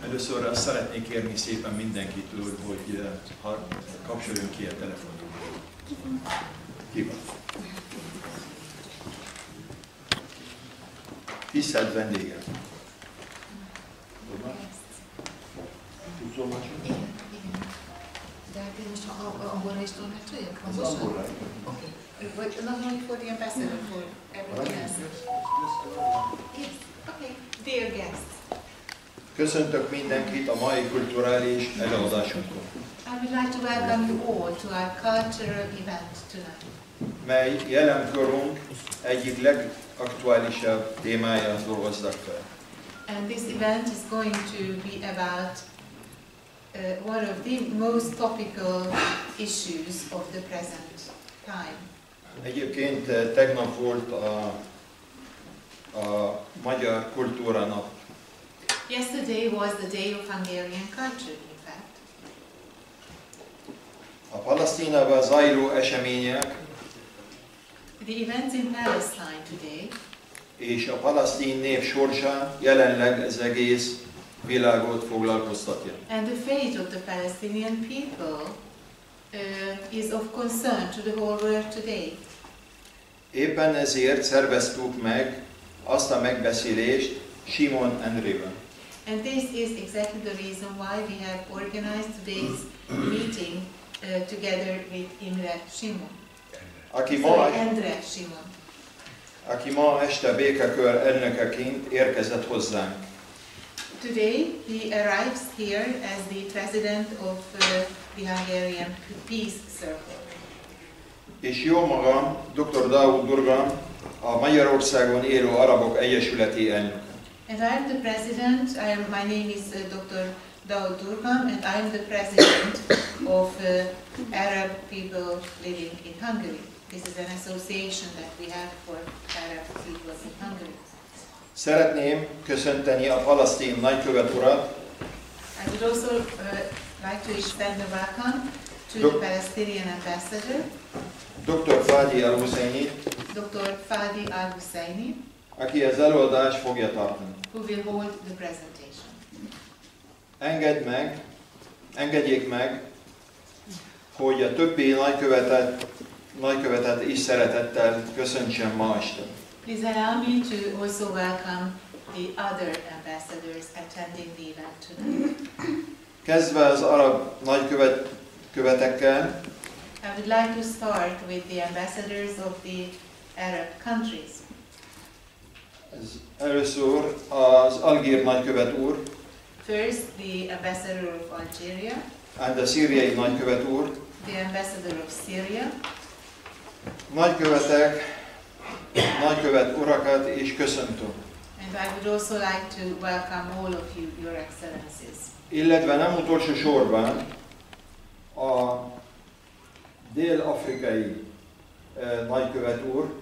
Először azt szeretnék kérni szépen mindenkitől, hogy kapcsoljon ki a telefonját. Ki van? Tisztelt vendégek! Tudsz olvasni? Igen. De hát én most angolra is tolmácsoljak? Az angolra. Okay. But not only for the ambassador, for everyone else. Yes. Okay. Dear guests. Köszöntök mindenkit a mai kulturális előadásunkon, I would like to welcome you all to our cultural event tonight. mely jelenkorunk egyik legaktuálisabb témáját dolgoztak fel. And this event is going to be about one of the most topical issues of the present time. Egyébként tegnap volt a Magyar Kultúra Nap. Yesterday was the day of Hungarian culture, in fact. A Palesztinában zajló események The events in Palestine today és a palesztin nép sorsa jelenleg az egész világot foglalkoztatja. and the fate of the Palestinian people is of concern to the whole world today. Éppen ezért szerveztük meg azt a megbeszélést Simon Andrével. And this is exactly the reason why we have organized today's meeting together with Imre Simon. Aki ma este Békekör elnökeként érkezett hozzánk. Today he arrives here as the president of the Hungarian Peace Circle. És jó magam, Dr. Durga, a Magyarországon élő arabok egyesületi elnöke. And I am the president. My name is Dr. Daud Durgam, and I am the president of Arab people living in Hungary. This is an association that we have for Arab people in Hungary. Szeretném köszönteni a palesztin nagykövet urat. I would also like to extend a welcome to the Palestinian ambassador, Dr.Fadi Elhusseini, Dr.Fadi Elhusseini, aki az előadást fogja tartani. who will hold the presentation. Engedjék meg, hogy a többi nagykövetet is szeretettel köszöntsem ma este. Please allow me to also welcome the other ambassadors attending the event tonight. Kezdve az arab nagykövetekkel, I would like to start with the ambassadors of the Arab countries. Először az algír nagykövet úr, First, the ambassador of Algeria, and a szíriai nagykövet úr. the ambassador of Syria, nagykövet urakat is köszöntöm. and I would also like to welcome all of you, Your Excellencies. Illetve nem utolsó sorban a dél-afrikai nagykövet úr,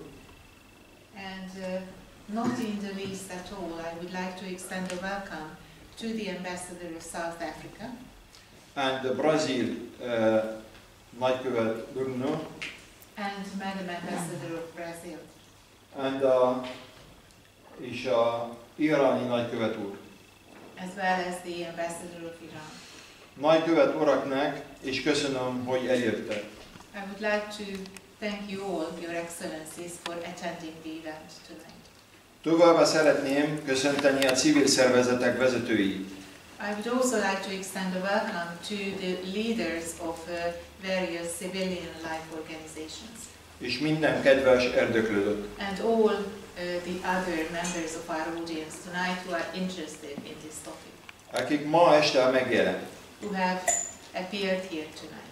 And not in the least at all, I would like to extend a welcome to the ambassador of South Africa, and the brazil nagykövet Bruno, and Madam Ambassador of Brazil, and és a iráni nagykövet úr. as well as the ambassador of Iran. Nagykövet uraknak, és köszönöm, hogy eljöttek. I would like to thank you all, Your Excellencies, for attending the event tonight. Továbbá szeretném köszönteni a civil szervezetek vezetőit. I would also like to extend a welcome to the leaders of various civilian life organizations És minden kedves érdeklődőt. and all the other members of our audience tonight who are interested in this topic, Akik ma este megjelent. who have appeared here tonight.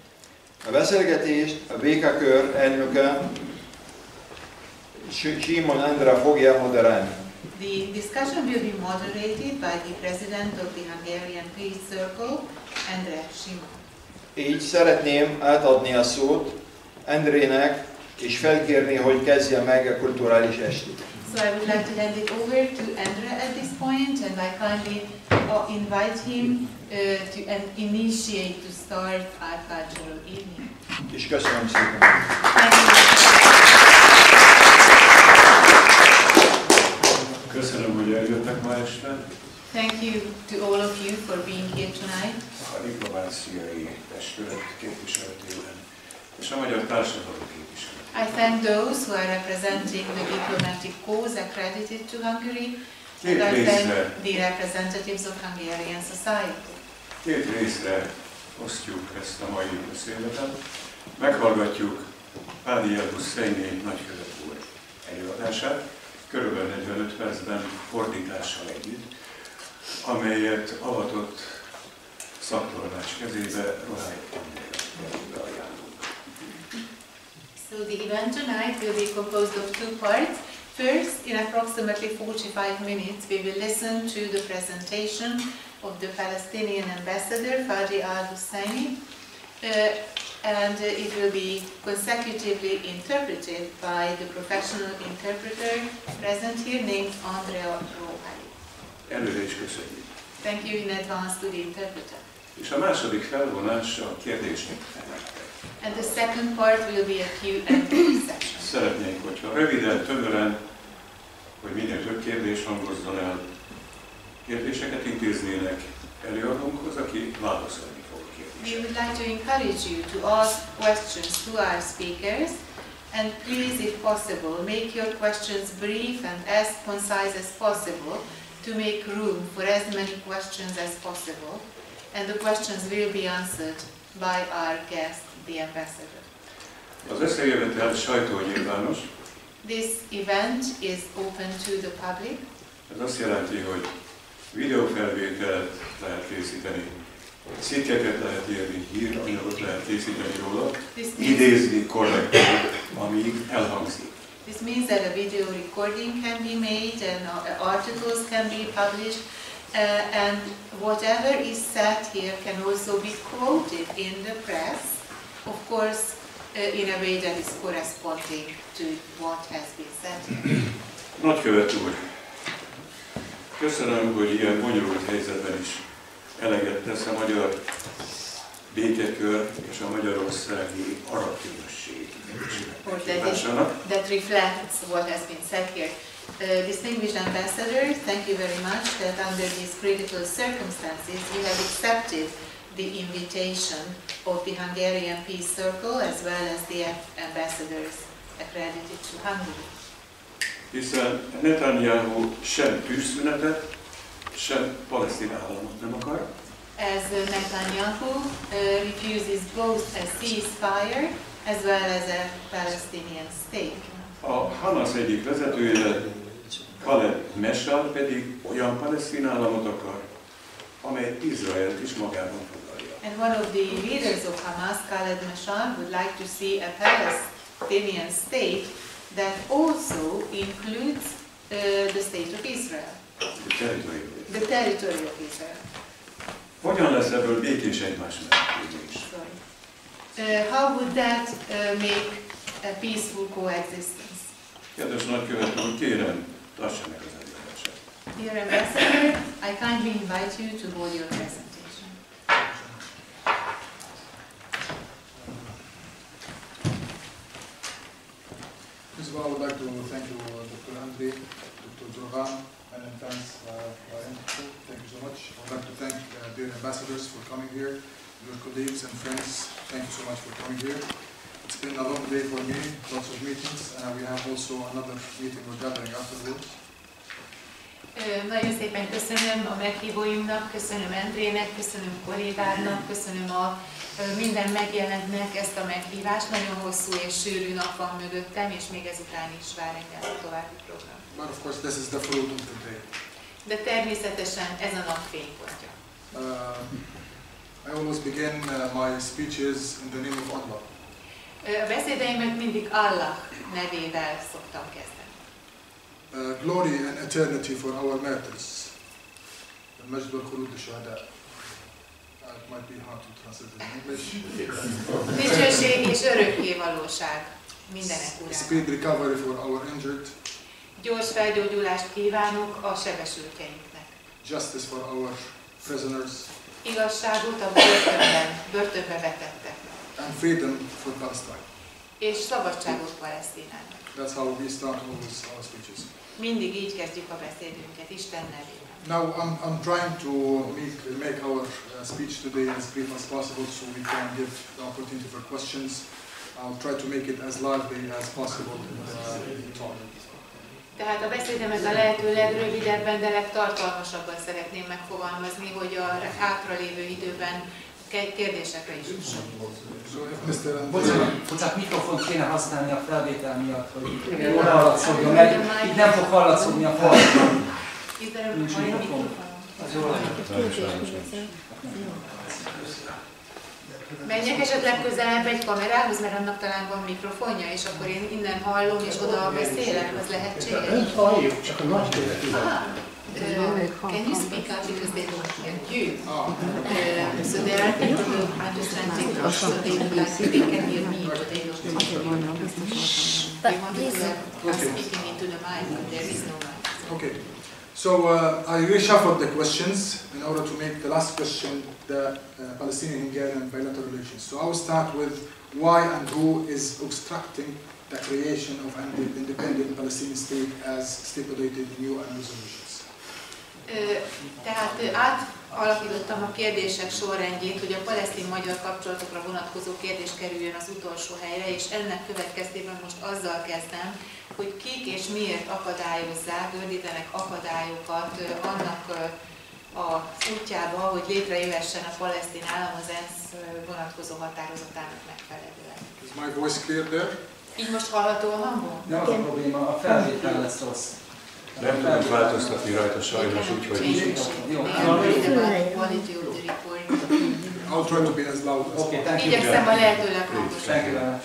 A beszélgetést a Békekör elnöke Simon Andrá fogja moderálni. The discussion will be moderated by the president of the Hungarian Peace Circle, Endre Simon. Így szeretném átadni a szót Andrének, és felkérni, hogy kezdje meg a kulturális estét. So I would like to hand it over to Endre at this point, and I kindly invite him to initiate to start our cultural evening. És köszönöm szépen. Köszönöm, hogy eljöttek ma este. Thank you to all of you for being here tonight. A diplomáciai testület képviseletében és a magyar társadalom képviseletében. I thank those who are representing the diplomatic cause accredited to Hungary, and I thank the representatives of Hungarian society. Két részre osztjuk ezt a mai beszéletet. Meghallgatjuk Fadi Elhusseini nagykövet úr előadását, körülbelül 45 percben fordítással együtt, amelyet avatott szaktolmács kezébe Rohály Endrére ajánlunk. So the event tonight will be composed of two parts. First, in approximately 45 minutes, we will listen to the presentation of the Palestinian ambassador, Fadi Elhusseini, and it will be consecutively interpreted by the professional interpreter present here named Andrea Rohály. Előre is köszönjük. Thank you in advance to the interpreter. És a második felvonás a kérdések felekkel. And the second part will be a Q&A session. Szeretnénk, hogyha röviden, tömören, hogy minél több kérdés hangozzon el, kérdéseket intéznének előadónkhoz, aki válaszolni fog a kérdésre. We would like to encourage you to ask questions to our speakers, and please, if possible, make your questions brief and as concise as possible to make room for as many questions as possible, and the questions will be answered by our guest, the ambassador. Az összejövetel sajtónyilvános. This event is open to the public. Ez azt jelenti, hogy videófelvételt lehet készíteni, cikkeket lehet írni, híranyagot lehet készíteni róla, idézni korrektül, amíg elhangzik. This means that a video recording can be made and articles can be published, and whatever is said here can also be quoted in the press, of course in a way that is corresponding to what has been said here. Nagykövet úr, köszönöm, hogy ilyen bonyolult helyzetben is eleget tesz a magyar Békekör és a Magyarországi arab közösség meghívásának. That reflects what has been said here. Distinguished ambassador, thank you very much that under these critical circumstances you have accepted the invitation of the Hungarian Peace Circle as well as the ambassadors accredited to Hungary. Hiszen Netanyahu sem tűzszünetet, sem palesztin államot nem akar. As Netanyahu refuses both a ceasefire as well as a Palestinian state. A Hamas egyik vezetője, Khaled Meshal pedig olyan palesztin államot akar, amely Izraelt is magában foglalja. And one of the leaders of Hamas, Khaled Meshal, would like to see a Palestinian state that also includes the state of Israel. The territory of Israel. Hogyan lesz ebből békés egymás mellett is? How would that make a peaceful coexistence? Kedves nagykövet úr, kérem, tartsa meg az előadását. Dear ambassador, I kindly invite you to hold your presentation. First of all, I would like to thank you, Dr. Andrei, Dr. Jorgan, and in France, thank you so much. I would like to thank dear ambassadors for coming here, your colleagues and friends, thank you so much for coming here. It's been a long day for me, lots of meetings, and we have also another meeting we're gathering afterwards. Nagyon szépen köszönöm a meghívóimnak, köszönöm Endrének, köszönöm kollégának, köszönöm a minden megjelentnek ezt a meghívást. Nagyon hosszú és sűrű nap van mögöttem, és még ezután is vár engem a további program. But of course, this is the fruit of the day. De természetesen ez a nap fénypontja. I always begin my speeches in the name of Allah. A beszédeimet mindig Allah nevével szoktam kezdeni. Glory and eternity for our martyrs. المجد والخلود للشهداء. It might be hard to translate in English. Dicsőség és örökké valóság mindenek urán. Speed recovery for our injured. Gyors felgyógyulást kívánok a sebesültjeinknek. Justice for our prisoners. Igazságot a börtönbe vetettek. And freedom for Palestine. És szabadságot Palesztinának. That's how we start always our speeches. Mindig így kezdjük a beszédünket, Isten nevében. Now I'm trying to make our speech today as brief as possible so we can give the opportunity for questions. I'll try to make it as lively as possible in the talk. Tehát a beszédemet a lehető legrövidebben, de legtartalmasabban szeretném megfogalmazni, hogy a hátralévő időben kérdésekre is jusson. Bocsánat, mikrofont kéne használni a felvétel miatt, hogy jól hallatszódjon, mert így nem fog hallatszódni a falban. Nincs mikrofon. Az jól Menjek esetleg közelebb egy kamerához, mert annak talán van mikrofonja, és akkor én innen hallom, és oda beszélek, az lehetséges? Így halljuk, csak a nagykövet. Can you speak up because they don't hear you? So there are people who understand English, so they would like they can hear me, but they don't hear you. They want to speaking into the mic, but there is no mic. Okay. So I reshuffled the questions in order to make the last question the Palestinian-Hungarian bilateral relations. So I will start with why and who is obstructing the creation of an independent Palestinian state as stipulated in UN resolutions. Tehát átalakítottam a kérdések sorrendjét, hogy a palesztin-magyar kapcsolatokra vonatkozó kérdés kerüljön az utolsó helyre, és ennek következtében most azzal kezdem, hogy kik és miért akadályozzák, gördítenek akadályokat annak az útjába, hogy létrejöhessen a palesztin állam az ENSZ vonatkozó határozatának megfelelően. Is my voice clear there? Így most hallható a hangom? De az a probléma, a felvétel lesz rossz. Nem tudunk változtatni rajta sajnos, úgyhogy... I'll try to be as loud as possible. Igyekszem a lehető leghangosabb.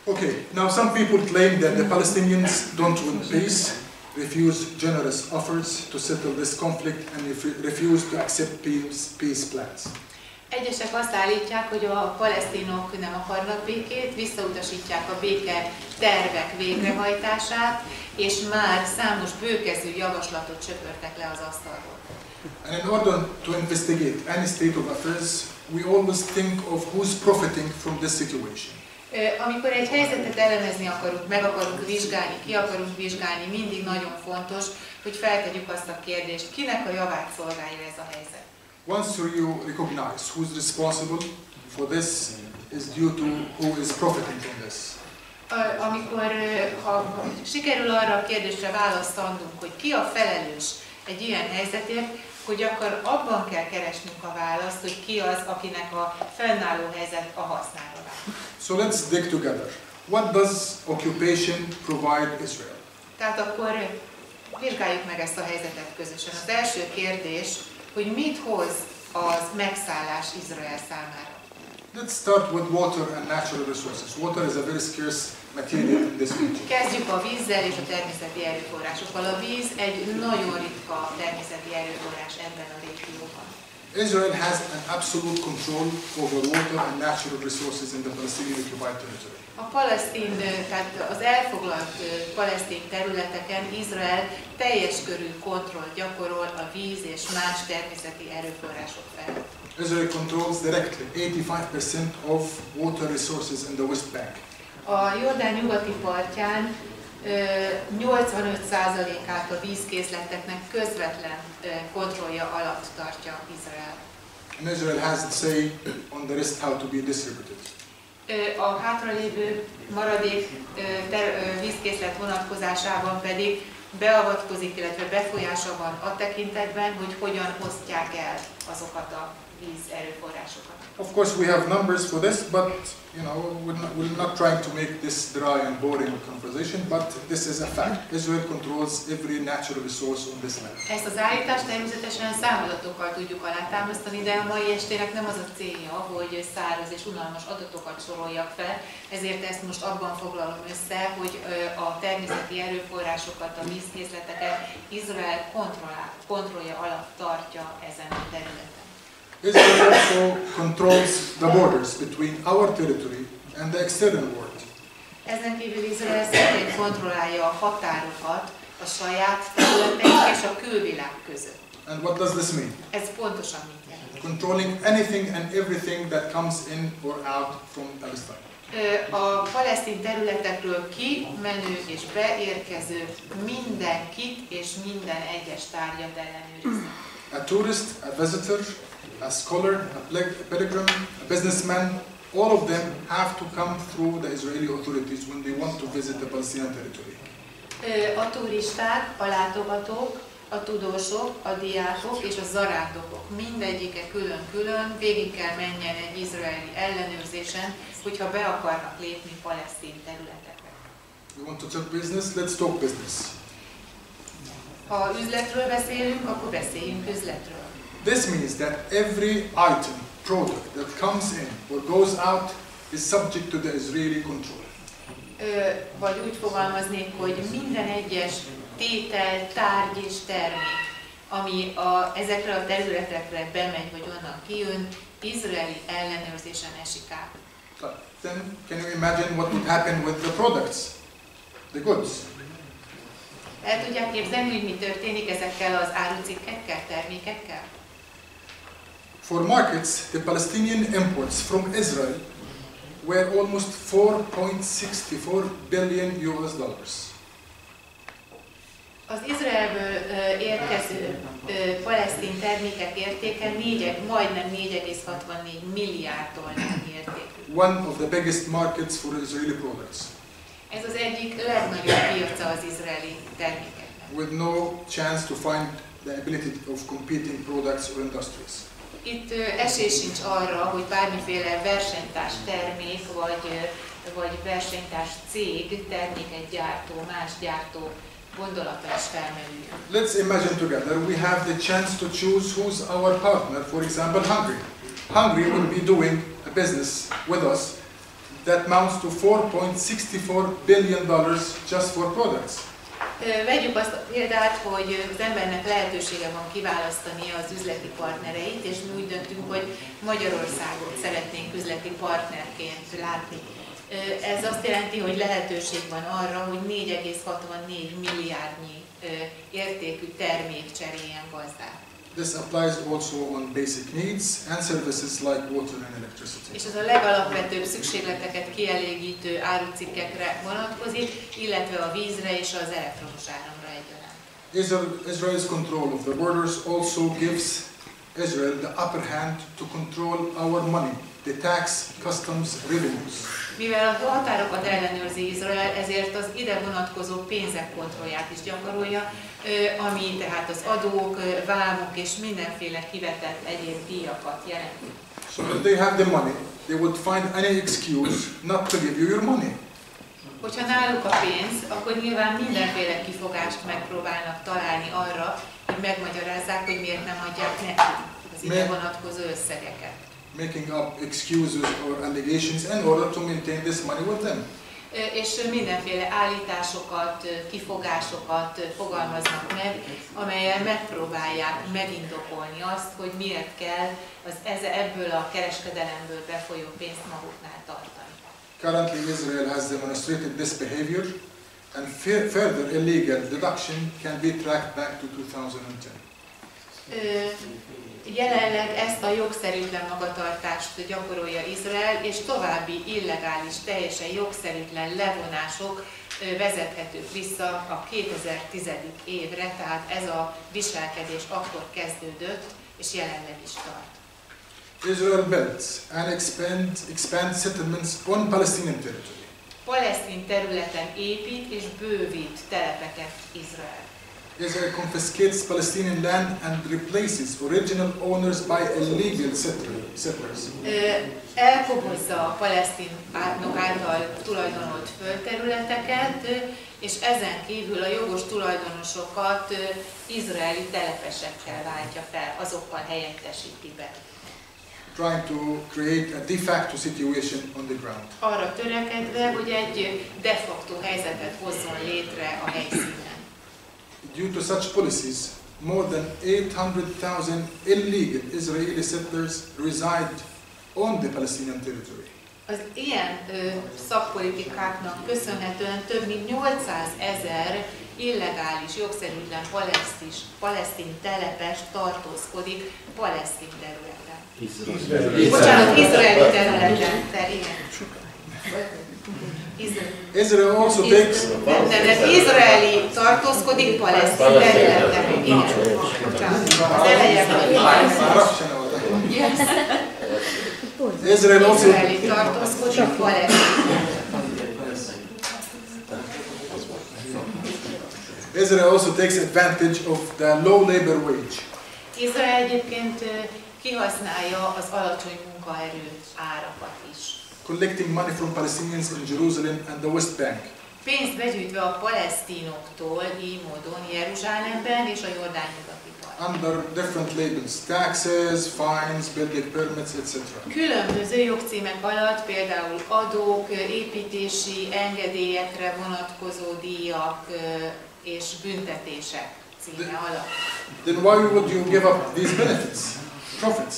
Okay, now some people claim that the Palestinians don't want peace, refuse generous offers to settle this conflict, and refuse to accept peace plans. Egyesek azt állítják, hogy a palesztinok nem akarnak békét, visszautasítják a béke tervek végrehajtását, és már számos bőkezű javaslatot söpörtek le az asztalról. And in order to investigate any state of affairs, we always think of who's profiting from this situation. Amikor egy helyzetet elemezni akarunk, meg akarunk vizsgálni, ki akarunk vizsgálni, mindig nagyon fontos, hogy feltegyük azt a kérdést, kinek a javát szolgálja ez a helyzet. Once you recognize who's responsible for this is due to who is profiting from this. Amikor ha sikerül arra a kérdésre választ adnunk, hogy ki a felelős egy ilyen helyzetért, hogy akkor abban kell keresnünk a választ, hogy ki az, akinek a fennálló helyzet a hasznára vált. So let's dig together. What does occupation provide Israel? Tehát akkor vizsgáljuk meg ezt a helyzetet közösen. Az első kérdés, hogy mit hoz az megszállás Izrael számára. Let's start with water and natural resources. Water is a very scarce material in this region. Kezdjük a vízzel és a természeti erőforrásokkal. A víz egy nagyon ritka természeti erőforrás ebben a régióban. Israel has an absolute control over water and natural resources in the Palestinian occupied territory. A palesztin, tehát az elfoglalt palesztin területeken Izrael teljes körű kontrollt gyakorol a víz és más természeti erőforrások felett. Israel controls directly 85% of water resources in the West Bank. A Jordán nyugati partján 85%-át a vízkészleteknek közvetlen kontrollja alatt tartja Izrael. And Israel has to say on the rest how to be distributed. A hátralévő maradék vízkészlet vonatkozásában pedig beavatkozik, illetve befolyása van a tekintetben, hogy hogyan osztják el azokat a víz erőforrásokat. Of course we have numbers for this, but we're not trying to make this dry and boring conversation, but this is a fact. Israel controls every natural resource on this land. Ezt az állítást természetesen számadatokkal tudjuk alátámasztani, de a mai estének nem az a célja, hogy száraz és unalmas adatokat soroljak fel, ezért ezt most abban foglalom össze, hogy a természeti erőforrásokat, a vízkészleteket Izrael kontrollja alatt tartja ezen a területen. Israel also controls the borders between our territory and the external world. Ezen kívül Izrael szintén kontrollálja a határokat a saját területeink és a külvilág között. And what does this mean? Ez pontosan mit jelent? Controlling anything and everything that comes in or out from Palestine. A palesztin területekről kimenő és beérkező mindenkit és minden egyes tárgyat ellenőrizni. A tourist, a visitor, a scholar, a pilgrim, a businessman, all of them have to come through the Israeli authorities when they want to visit the Palestinian territory. A turisták, a látogatók, a tudósok, a diákok és a zarándokok mindegyike külön-külön végig kell menjen egy izraeli ellenőrzésen, hogyha be akarnak lépni palesztin területekre. We want to talk business, let's talk business. Ha üzletről beszélünk, akkor beszéljünk üzletről. This means that every item, product that comes in or goes out is subject to the Israeli control. Vagy úgy fogalmaznék, hogy minden egyes tétel, tárgy és termék, ami ezekre a területekre bemegy, vagy onnan kijön, izraeli ellenőrzésen esik át. Then can you imagine what would happen with the products, the goods? El tudják képzelni, hogy mi történik ezekkel az árucikkekkel, termékekkel? For markets, the Palestinian imports from Israel were almost 4.64 billion US dollars. Az Izraelből érkező palesztin termékek értéke majdnem 4,64 milliárd dollár értékű. One of the biggest markets for Israeli products. Ez az egyik legnagyobb piaca az izraeli termékeknek. With no chance to find the ability of competing products or industries. Itt esély sincs arra, hogy bármiféle versenytárs termék vagy versenytárs cég, terméket gyártó, más gyártó gondolata is felmerül. Let's imagine together we have the chance to choose who's our partner, for example Hungary. Hungary will be doing a business with us that amounts to $4.64 billion just for products. Vegyük azt a példát, hogy az embernek lehetősége van kiválasztania az üzleti partnereit, és mi úgy döntünk, hogy Magyarországot szeretnénk üzleti partnerként látni. Ez azt jelenti, hogy lehetőség van arra, hogy 4,64 milliárdnyi értékű termék cseréljen gazdát. This applies also on basic needs and services like water and electricity. És ez a legalapvetőbb szükségleteket kielégítő árucikkekre vonatkozik, illetve a vízre és az elektromos áramra egyaránt. Israel's control of the borders also gives Israel the upper hand to control our money, the tax, customs, revenues. Mivel a határokat ellenőrzi Izrael, ezért az ide vonatkozó pénzek kontrollját is gyakorolja, ami tehát az adók, vámok és mindenféle kivetett egyéb díjakat jelent. So if they have the money, they would find any excuse not to give you your money. Hogyha náluk a pénz, akkor nyilván mindenféle kifogást megpróbálnak találni arra, hogy megmagyarázzák, hogy miért nem adják neki az ide vonatkozó összegeket. Making up excuses or allegations in order to maintain this money with them. És mindenféle állításokat, kifogásokat fogalmaznak meg, amellyel megpróbálják megindokolni azt, hogy miért kell ebből a kereskedelemből befolyó pénzt maguknál tartani. Currently, Israel has demonstrated this behavior, and further illegal deduction can be tracked back to 2010. Jelenleg ezt a jogszerűtlen magatartást gyakorolja Izrael, és további illegális, teljesen jogszerűtlen levonások vezethetők vissza a 2010. évre, tehát ez a viselkedés akkor kezdődött, és jelenleg is tart. Israel builds and expands settlements on Palestinian territory. Palesztin területen épít és bővít telepeket Izrael. Israel confiscates Palestinian land and replaces original owners by illegal settlers. Elkobozza a palesztinok által tulajdonolt földterületeket, és ezen kívül a jogos tulajdonosokat izraeli telepesekkel váltja fel, azokkal helyettesíti be. Trying to create a de facto situation on the ground. Arra törekedve, hogy egy de facto helyzetet hozzon létre a helyszínen. Due to such policies, more than 800,000 illegal Israeli settlers reside on the Palestinian territory. A Az ilyen szakpolitikáknak köszönhetően több mint 800 000 illegális, jogszerűtlen palesztin telepes tartózkodik palesztin területen. Bocsánat, izraeli területen. Israel also takes... Nem, izraeli tartózkodik palesztin területen. Igen, bocsánat. Az eleje Israel also... Izraeli tartózkodik palesztin. Israel also takes advantage of the low labor wage. Izrael egyébként kihasználja az alacsony munkaerő árakat is. Collecting money from Palestinians in Jerusalem and the West Bank. Pénzt begyűjtve a palesztinoktól így módon Jeruzsálemben és a Jordán nyugati parton. Under different labels, taxes, fines, building permits, etc. Különböző jogcímek alatt, például adók, építési engedélyekre vonatkozó díjak és büntetések címe alatt. Then why would you give up these benefits, profits?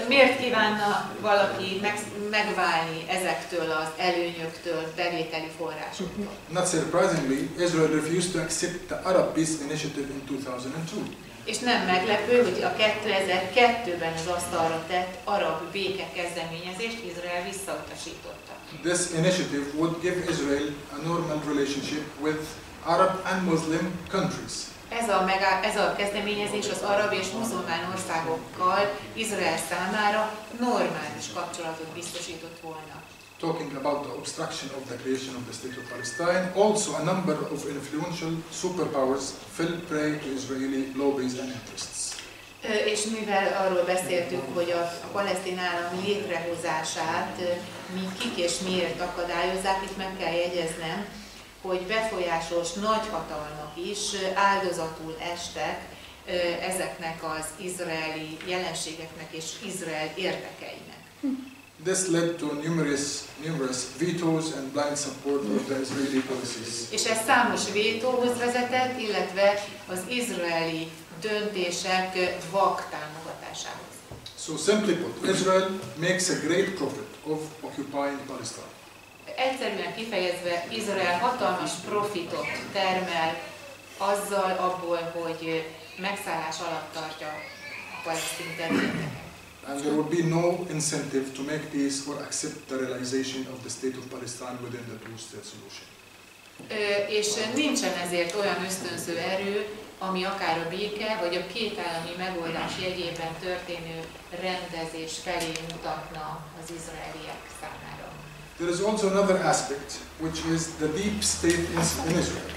Miért kívánna valaki megválni ezektől az előnyöktől, bevételi forrásoktól? Not surprisingly, Israel refused to accept the Arab Peace Initiative in 2002. És nem meglepő, hogy a 2002-ben az asztalra tett arab béke kezdeményezést Izrael visszautasította. This initiative would give Israel a normal relationship with Arab and Muslim countries. Ez a kezdeményezés az arab és muzulmán országokkal Izrael számára normális kapcsolatot biztosított volna. Talking about the obstruction of the creation of the State of Palestine, also a number of influential superpowers fell prey to Israeli lobbies and interests. És mivel arról beszéltünk, hogy a palesztin állam létrehozását kik és miért akadályozzák, itt meg kell jegyeznem, hogy befolyásos nagyhatalmak is áldozatul estek ezeknek az izraeli jelenségeknek és Izrael érdekeinek. This led to numerous vetoes and blind support of the Israeli policies. És ez számos vétóhoz vezetett, illetve az izraeli döntések vak támogatásához. So simply put, Israel makes a great profit of occupying Palestine. Egyszerűen kifejezve, Izrael hatalmas profitot termel azzal abból, hogy megszállás alatt tartja a palesztin területeket. And there would be no incentive to make peace or accept the realization of the State of Palestine within the two-state solution. És nincsen ezért olyan ösztönző erő, ami akár a béke vagy a kétállami megoldás jegyében történő rendezés felé mutatna az izraeliek számára. There is also another aspect, which is the deep state in Israel.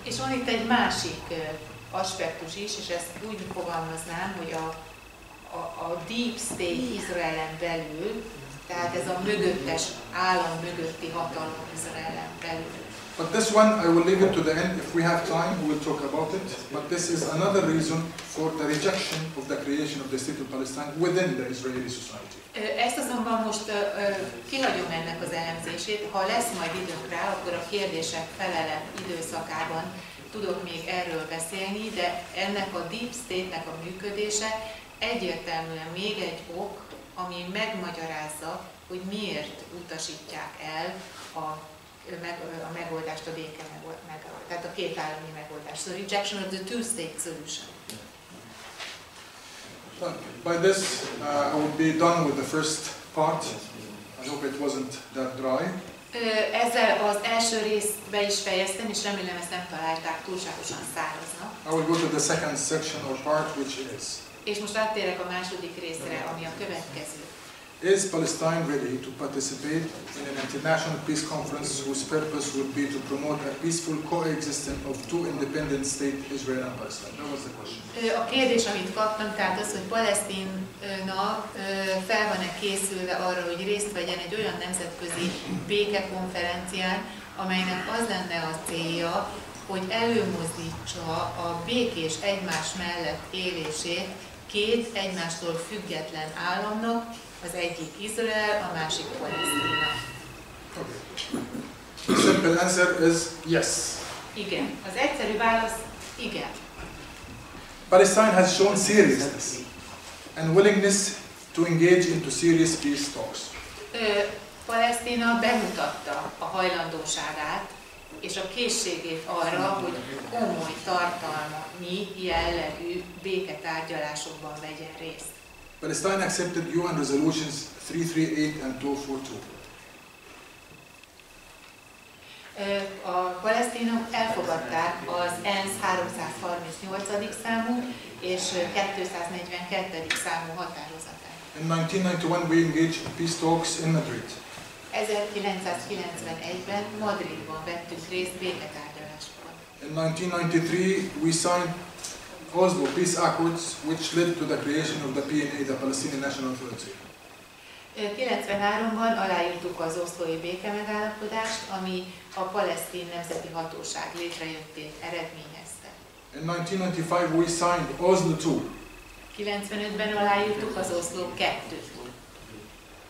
És van itt egy másik aspektus is, és ezt úgy fogalmaznám, hogy a deep state Izraelen belül, tehát ez a mögöttes állam mögötti hatalom Izraelen belül. But this one, I will leave it to the end. If we have time, we will talk about it. But this is another reason for the rejection of the creation of the State of Palestine within the Israeli society. Ezt azonban most kihagyom ennek az elemzését. Ha lesz majd időnk rá, akkor a kérdések felele időszakában tudok még erről beszélni, de ennek a deep state-nek a működése egyértelműen még egy ok, ami megmagyarázza, hogy miért utasítják el a megoldást, a béke megoldást, tehát a kétállami megoldást. So rejection of the two-state solution. By this, I will be done with the first part. I hope it wasn't that dry. Ezzel az első részt be is fejeztem, és remélem ezt nem találták túlságosan száraznak. I will go to the second section or part, which is. És most áttérek a második részre, ami a következő. Is Palestine ready to participate in an international peace conference whose purpose would be to promote a peaceful coexistence of two independent states, Israel and Palestine? That was the question. A kérdés, amit kaptam, tehát az, hogy Palesztina fel van-e készülve arra, hogy részt vegyen egy olyan nemzetközi békekonferencián, amelynek az lenne a célja, hogy előmozdítsa a békés egymás mellett élését két egymástól független államnak, az egyik Izrael, a másik Palesztina. Okay. The simple answer is yes. Igen. Az egyszerű válasz igen. Palestine has shown seriousness and willingness to engage into serious peace talks. Palesztina bemutatta a hajlandóságát és a készségét arra, hogy komoly tartalmi jellegű béketárgyalásokban vegyen részt. Palestine accepted UN resolutions 338 and 242. A palesztinok elfogadták az ENSZ 338. számú és 242. számú határozatát. In 1991 we engaged in peace talks in Madrid. 1991-ben Madridban vettünk részt béketárgyalásokon. In 1993 we signed Oslo Peace Accords, which led to the creation of the PNA, the Palestinian National Authority. 93-ban aláírtuk az oszlói békemegállapodást, ami a palesztin nemzeti hatóság létrejöttét eredményezte. In 1995 we signed Oslo II. 95-ben aláírtuk az Oszló 2-t.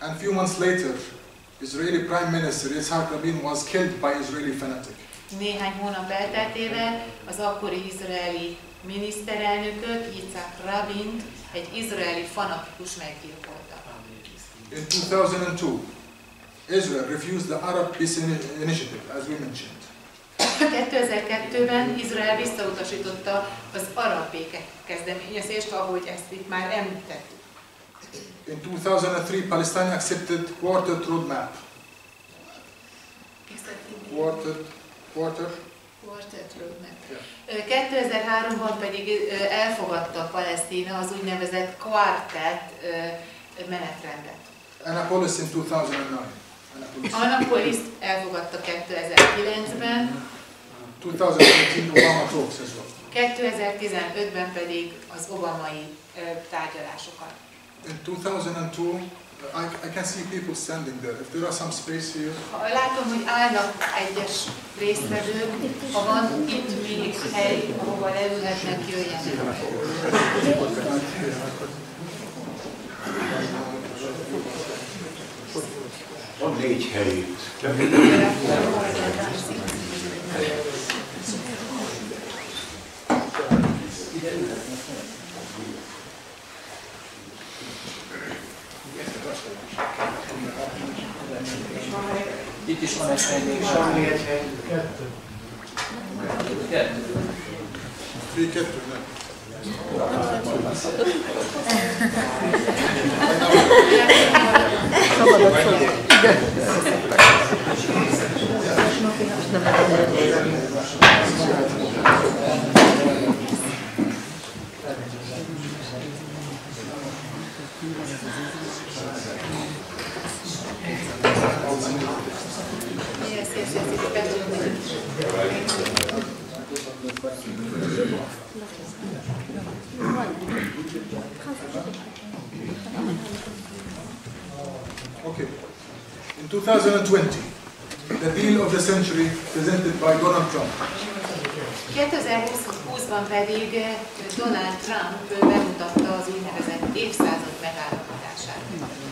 And a few months later, Israeli Prime Minister Yitzhak Rabin was killed by Israeli fanatic. Néhány hónap elteltével az akkori izraeli miniszterelnököt, Yitzhak Rabint, egy izraeli fanatikus meggyilkolta. In 2002, Israel refused the Arab Peace Initiative, as we mentioned. 2002-ben Izrael visszautasította az arab béke kezdeményezést, ahogy ezt itt már említettük. In 2003, Palestine accepted quartet roadmap. Quartet roadmap. 2003-ban pedig elfogadta Palesztina az úgynevezett quartet menetrendet. Annapolis in 2009. Annapolis elfogadta 2009-ben. 2015 Obama talks as well. 2015-ben pedig az obamai tárgyalásokat. In 2002, I can see people standing there. If there are some space here. Látom, hogy állnak egyes résztvevők. Ha van itt még hely, ahova leülhetnek, jöjjenek. Van 4 helyét. Itt is van egy hely még. Semmi egy hely. Kettő, nem. Okay. In 2020, the deal of the century presented by Donald Trump. 2020-ban pedig Donald Trump bemutatta az úgynevezett évszázad megállapodását.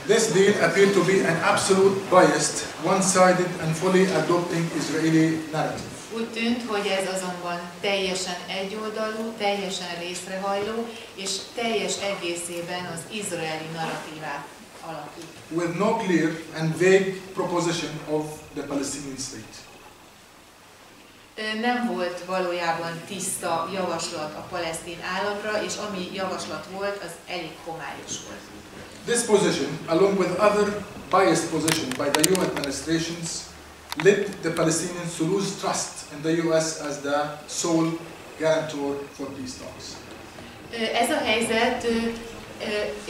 This deal appeared to be an absolute biased, one-sided and fully adopting Israeli narrative. Úgy tűnt, hogy ez azonban teljesen egyoldalú, teljesen részrehajló és teljes egészében az izraeli narratívát alapít. With no clear and vague proposition of the Palestinian state. Nem volt valójában tiszta javaslat a palesztin államra, és ami javaslat volt, az elég homályos volt. This position, along with other biased positions by the UN administrations, led the Palestinians to lose trust in the US as the sole guarantor for peace talks. Ez a helyzet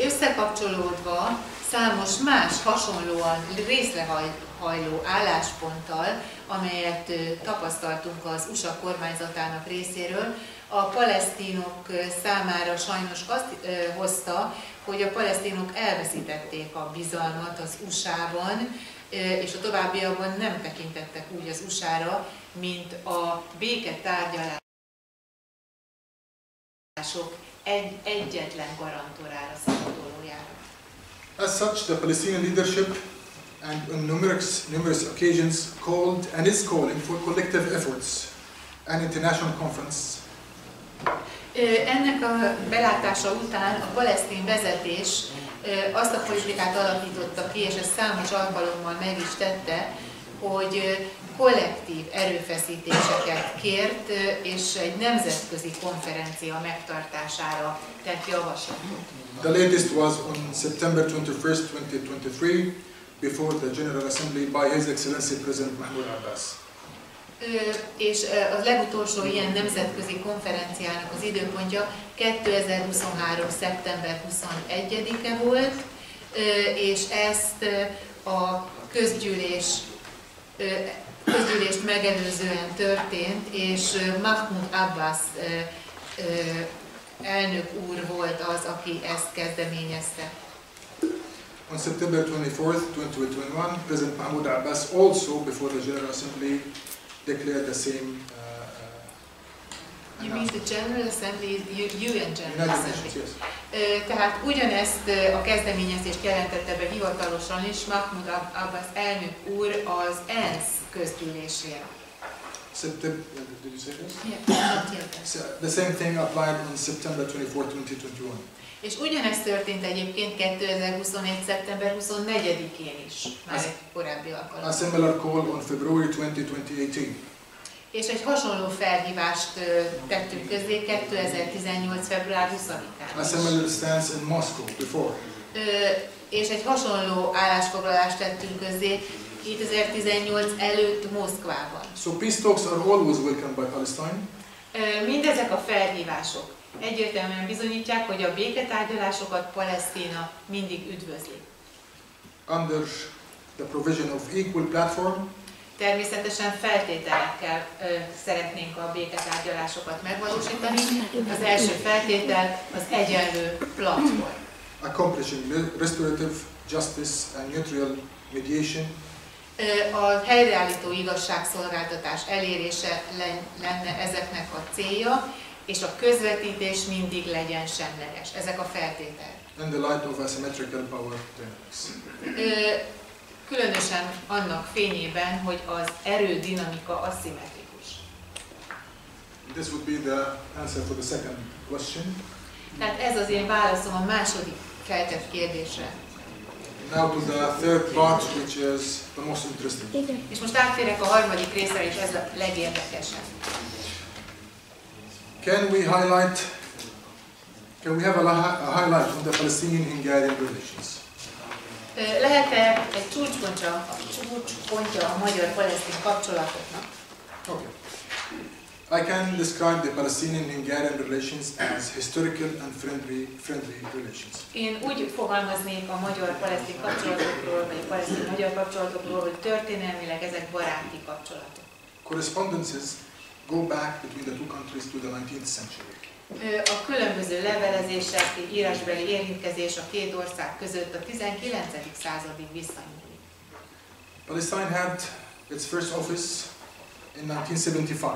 összekapcsolódva számos más hasonlóan részrehajló állásponttal, amelyet tapasztaltunk az USA kormányzatának részéről, a palesztinok számára sajnos azt hozta, hogy a palesztinok elveszítették a bizalmat az USA-ban, és a továbbiakban nem tekintettek úgy az USA-ra, mint a béketárgyalások egyetlen garantorára, szabadulójára. As such, the Palestinian leadership and on numerous occasions called and is calling for collective efforts and international conference. Ennek a belátása után a palesztin vezetés azt a politikát alakította ki, és ezt számos alkalommal meg is tette, hogy kollektív erőfeszítéseket kért, és egy nemzetközi konferencia megtartására tett javaslatot. The latest was on September 21st, 2023, before the General Assembly by His Excellency President Mahmoud Abbas. És a legutolsó ilyen nemzetközi konferenciának az időpontja 2023. szeptember 21-e volt, és ezt a közgyűlést megelőzően történt, és Mahmoud Abbas elnök úr volt az, aki ezt kezdeményezte. On September 24th, 2021, President Mahmoud Abbas also, before the General Assembly, declared the same You mean the General Assembly, UN General United Assembly? Nations, yes. Tehát ugyanezt a kezdeményezést jelentette be hivatalosan is Mahmoud Abbas elnök úr az ENSZ közgyűlésére. Did you say this? Yeah, The same thing applied on September 24th, 2021. és ugyanezt történt egyébként 2021. szeptember 24-én is, már egy korábbi alkalommal. A similar call on February 20, 2018. És egy hasonló felhívást tettünk közzé 2018. február 20-án. A similar stance in Moscow before. És egy hasonló állásfoglalást tettünk közzé 2018 előtt Moszkvában. So peace talks are always welcomed by Palestine. Mindezek a felhívások egyértelműen bizonyítják, hogy a béketárgyalásokat Palesztina mindig üdvözli. Under the provision of equal platform, Természetesen feltételekkel szeretnénk a béketárgyalásokat megvalósítani. Az első feltétel az egyenlő platform. accomplishing restorative justice and neutral mediation, A helyreállító igazságszolgáltatás elérése lenne ezeknek a célja, és a közvetítés mindig legyen semleges. Ezek a feltételek. in the light of asymmetrical power dynamics. Különösen annak fényében, hogy az erő dinamika aszimmetrikus. This would be the answer for the second question. Tehát ez az én válaszom a második feltett kérdésre. Now to the third part, which is the most interesting. És most áttérek a harmadik részre, és ez a legérdekesebb. Can we have a highlight on the Palestinian-Hungarian relations? Lehet-e egy csúcspontja a magyar-palesztin kapcsolatoknak? Okay. I can describe the Palestinian-Hungarian relations as historical and friendly relations. Én úgy fogalmaznék a magyar-palesztin kapcsolatokról, vagy a palesztin-magyar kapcsolatokról, hogy történelmileg ezek baráti kapcsolatok. Correspondences go back between the two countries to the 19th century. A különböző levelezések, írásbeli érintkezés a két ország között a 19. századig visszanyúlik. Palestine had its first office in 1975.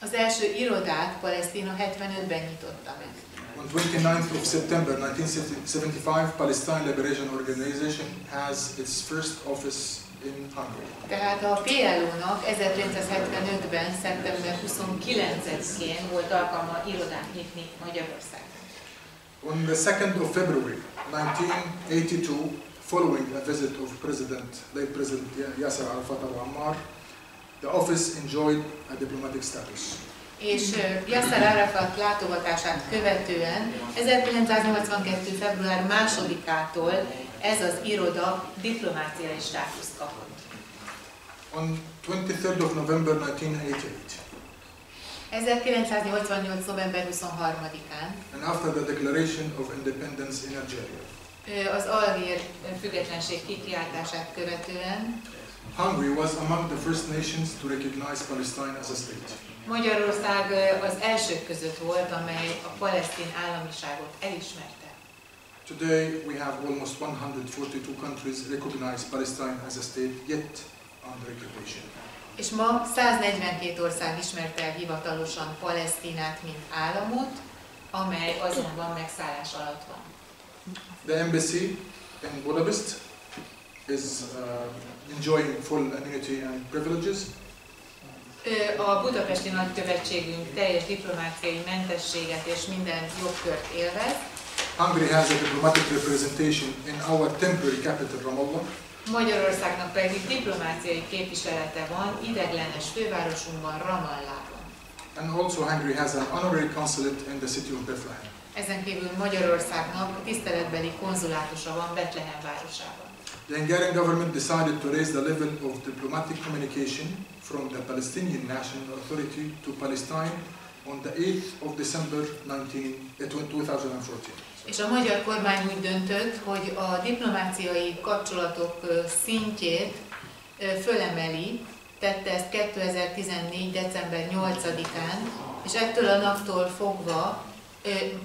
Az első irodát Palesztina 75-ben nyitotta meg. On 29th of September 1975, Palestine Liberation Organization has its first office in Hungary. Tehát a PLO-nak 1975-ben, szeptember 29-én volt alkalma irodát nyitni Magyarországon. On the 2nd of February 1982, following a visit of late President Yasser Arafat al-Ammar, the office enjoyed a diplomatic status. És Yasser Arafat látogatását követően 1982. február 2-ától ez az iroda diplomáciai státuszt kapott. On 23rd of November 1988, 1988. november 23-án and after the declaration of independence in Algeria, az algír függetlenség kikiáltását követően Hungary was among the first nations to recognize Palestine as a state. Magyarország az elsők között volt, amely a palesztin államiságot elismerte. Today we have almost 142 countries recognize Palestine as a state, yet under occupation. És ma 142 ország ismerte el hivatalosan Palesztinát, mint államot, amely azonban megszállás alatt van. The embassy in Budapest is enjoying full immunity and privileges. A budapesti nagykövetségünk teljes diplomáciai mentességet és minden jogkört élvez. Hungary has a diplomatic representation in our temporary capital, Ramallah. Magyarországnak pedig diplomáciai képviselete van ideglenes fővárosunkban, Ramallahban. And also Hungary has an honorary consulate in the city of Bethlehem. Ezen kívül Magyarországnak tiszteletbeli konzulátusa van Betlehem városában. The Hungarian government decided to raise the level of diplomatic communication from the Palestinian National Authority to Palestine on the 8th of December 2014. És a magyar kormány úgy döntött, hogy a diplomáciai kapcsolatok szintjét fölemeli, tette ezt 2014. december 8-án, és ettől a naptól fogva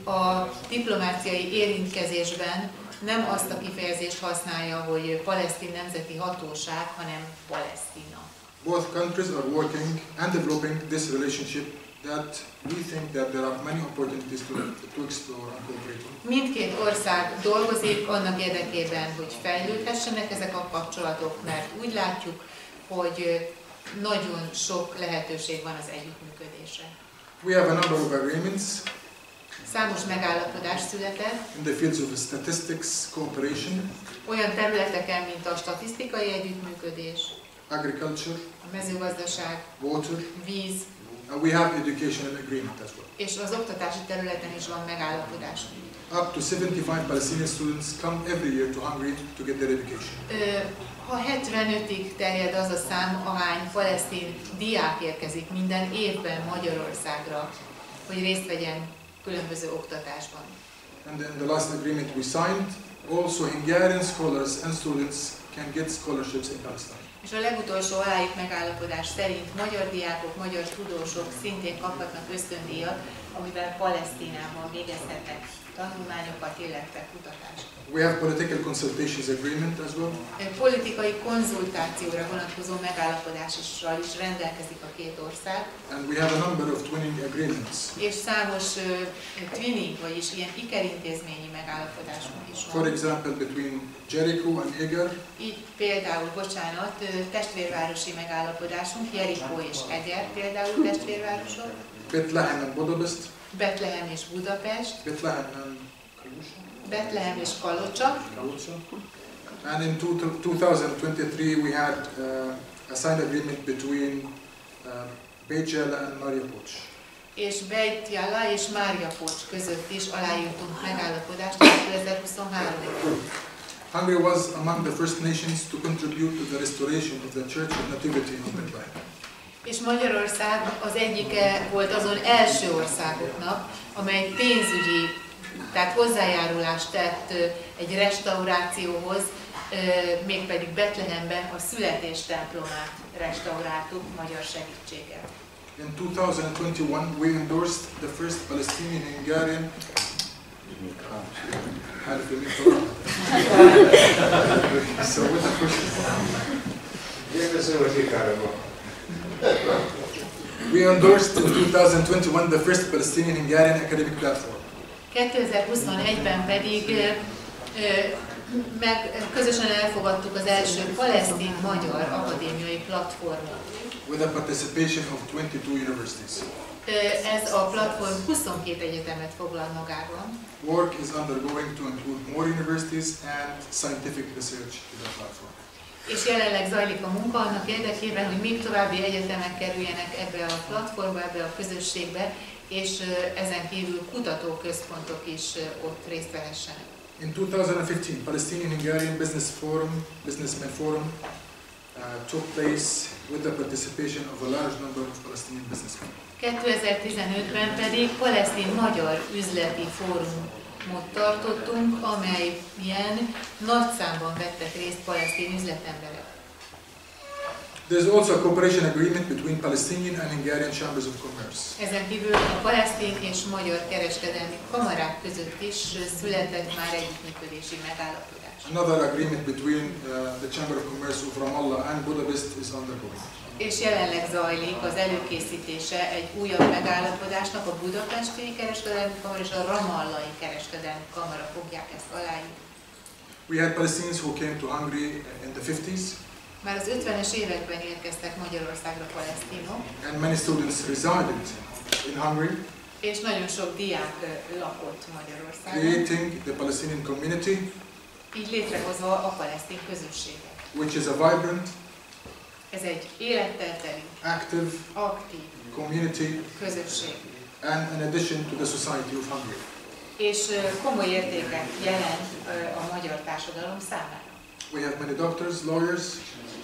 a diplomáciai érintkezésben nem azt a kifejezést használja, hogy palesztin nemzeti hatóság, hanem Palesztina. Both countries are working and developing this relationship that we think that there are many opportunities to explore and cooperate on. Mindkét ország dolgozik annak érdekében, hogy fejlődhessenek ezek a kapcsolatok, mert úgy látjuk, hogy nagyon sok lehetőség van az együttműködésre. We have a number of agreements. Számos megállapodás született. In the fields of statistics cooperation. Olyan területeken, mint a statisztikai együttműködés. Agriculture. A mezőgazdaság. Water. Víz. We have educational agreement as well. És az oktatási területen is van megállapodás. Up to 75 Palestinian students come every year to Hungary to get their education. Ha 75-ig terjed az a szám, ahány palesztin diák érkezik minden évben Magyarországra, hogy részt vegyen különböző oktatásban. And in the last agreement we signed, also Hungarian scholars and students can get scholarships in Palestine. És a legutolsó aláírt megállapodás szerint magyar diákok, magyar tudósok szintén kaphatnak ösztöndíjat, amivel Palesztinában végezhetnek tanulmányokat, illetve kutatást. We have political consultations agreement as well. Politikai konzultációra vonatkozó megállapodással is rendelkezik a két ország. And we have a number of twinning agreements. És számos twinning, vagyis ilyen ikerintézményi megállapodásunk is van. For example, between Jericho and Eger. Így például, bocsánat, testvérvárosi megállapodásunk, Jericho és Eger például testvérvárosok. Bethlehem and Budapest. Betlehem és Budapest. Betlehem és Kalocsa. And in 2023 we had a signed agreement between Beit Jala and Mariapoc. És Beit Jala és Mariapoc között is aláírtunk megállapodást 2023-ban. Hungary was among the first nations to contribute to the restoration of the Church of Nativity in Bethlehem. És Magyarország az egyike volt azon első országoknak, amely pénzügyi, tehát hozzájárulást tett egy restaurációhoz, mégpedig Betlehemben a születés templomát restauráltuk magyar segítséggel. In 2021 we endorsed the first Palestinian-Hungarian We endorsed in 2021 the first Palestinian-Hungarian academic platform. 2021-ben pedig közösen elfogadtuk az első palesztin-magyar akadémiai platformot. With the participation of 22 universities. Ez a platform 22 egyetemet foglal magában. Work is undergoing to include more universities and scientific research in the platform. És jelenleg zajlik a munka annak érdekében, hogy még további egyetemek kerüljenek ebbe a platformba, ebbe a közösségbe, és ezen kívül kutatóközpontok is ott részt vehessenek. In 2015, Palestinian-Hungarian Businessman Forum took place with the participation of a large number of Palestinian businessmen. 2015-ben pedig palesztin-magyar üzleti fórumot tartottunk, amelyen nagy számban vettek részt palesztin üzletemberek. There is also a cooperation agreement between Palestinian and Hungarian chambers of commerce. Ezen kívül a palesztin és magyar kereskedelmi kamarák között is született már együttműködési megállapodás. Another agreement between the Chamber of Commerce of Ramallah and Budapest is undergoing. És jelenleg zajlik az előkészítése egy újabb megállapodásnak, a budapesti kereskedelmi kamara és a ramallai kereskedelmi kamara fogják ezt aláírni. We had Palestinians who came to Hungary in the 50s. Már az 50-es években érkeztek Magyarországra palesztinok. And many students resided in Hungary. És nagyon sok diák lakott Magyarországon. creating the Palestinian community, Így létrehozva a palesztin közösséget. which is a vibrant, Ez egy élettel teli, active aktív community közösség. and an addition to the society of Hungary. És komoly értéket jelent a magyar társadalom számára. We have many doctors, lawyers,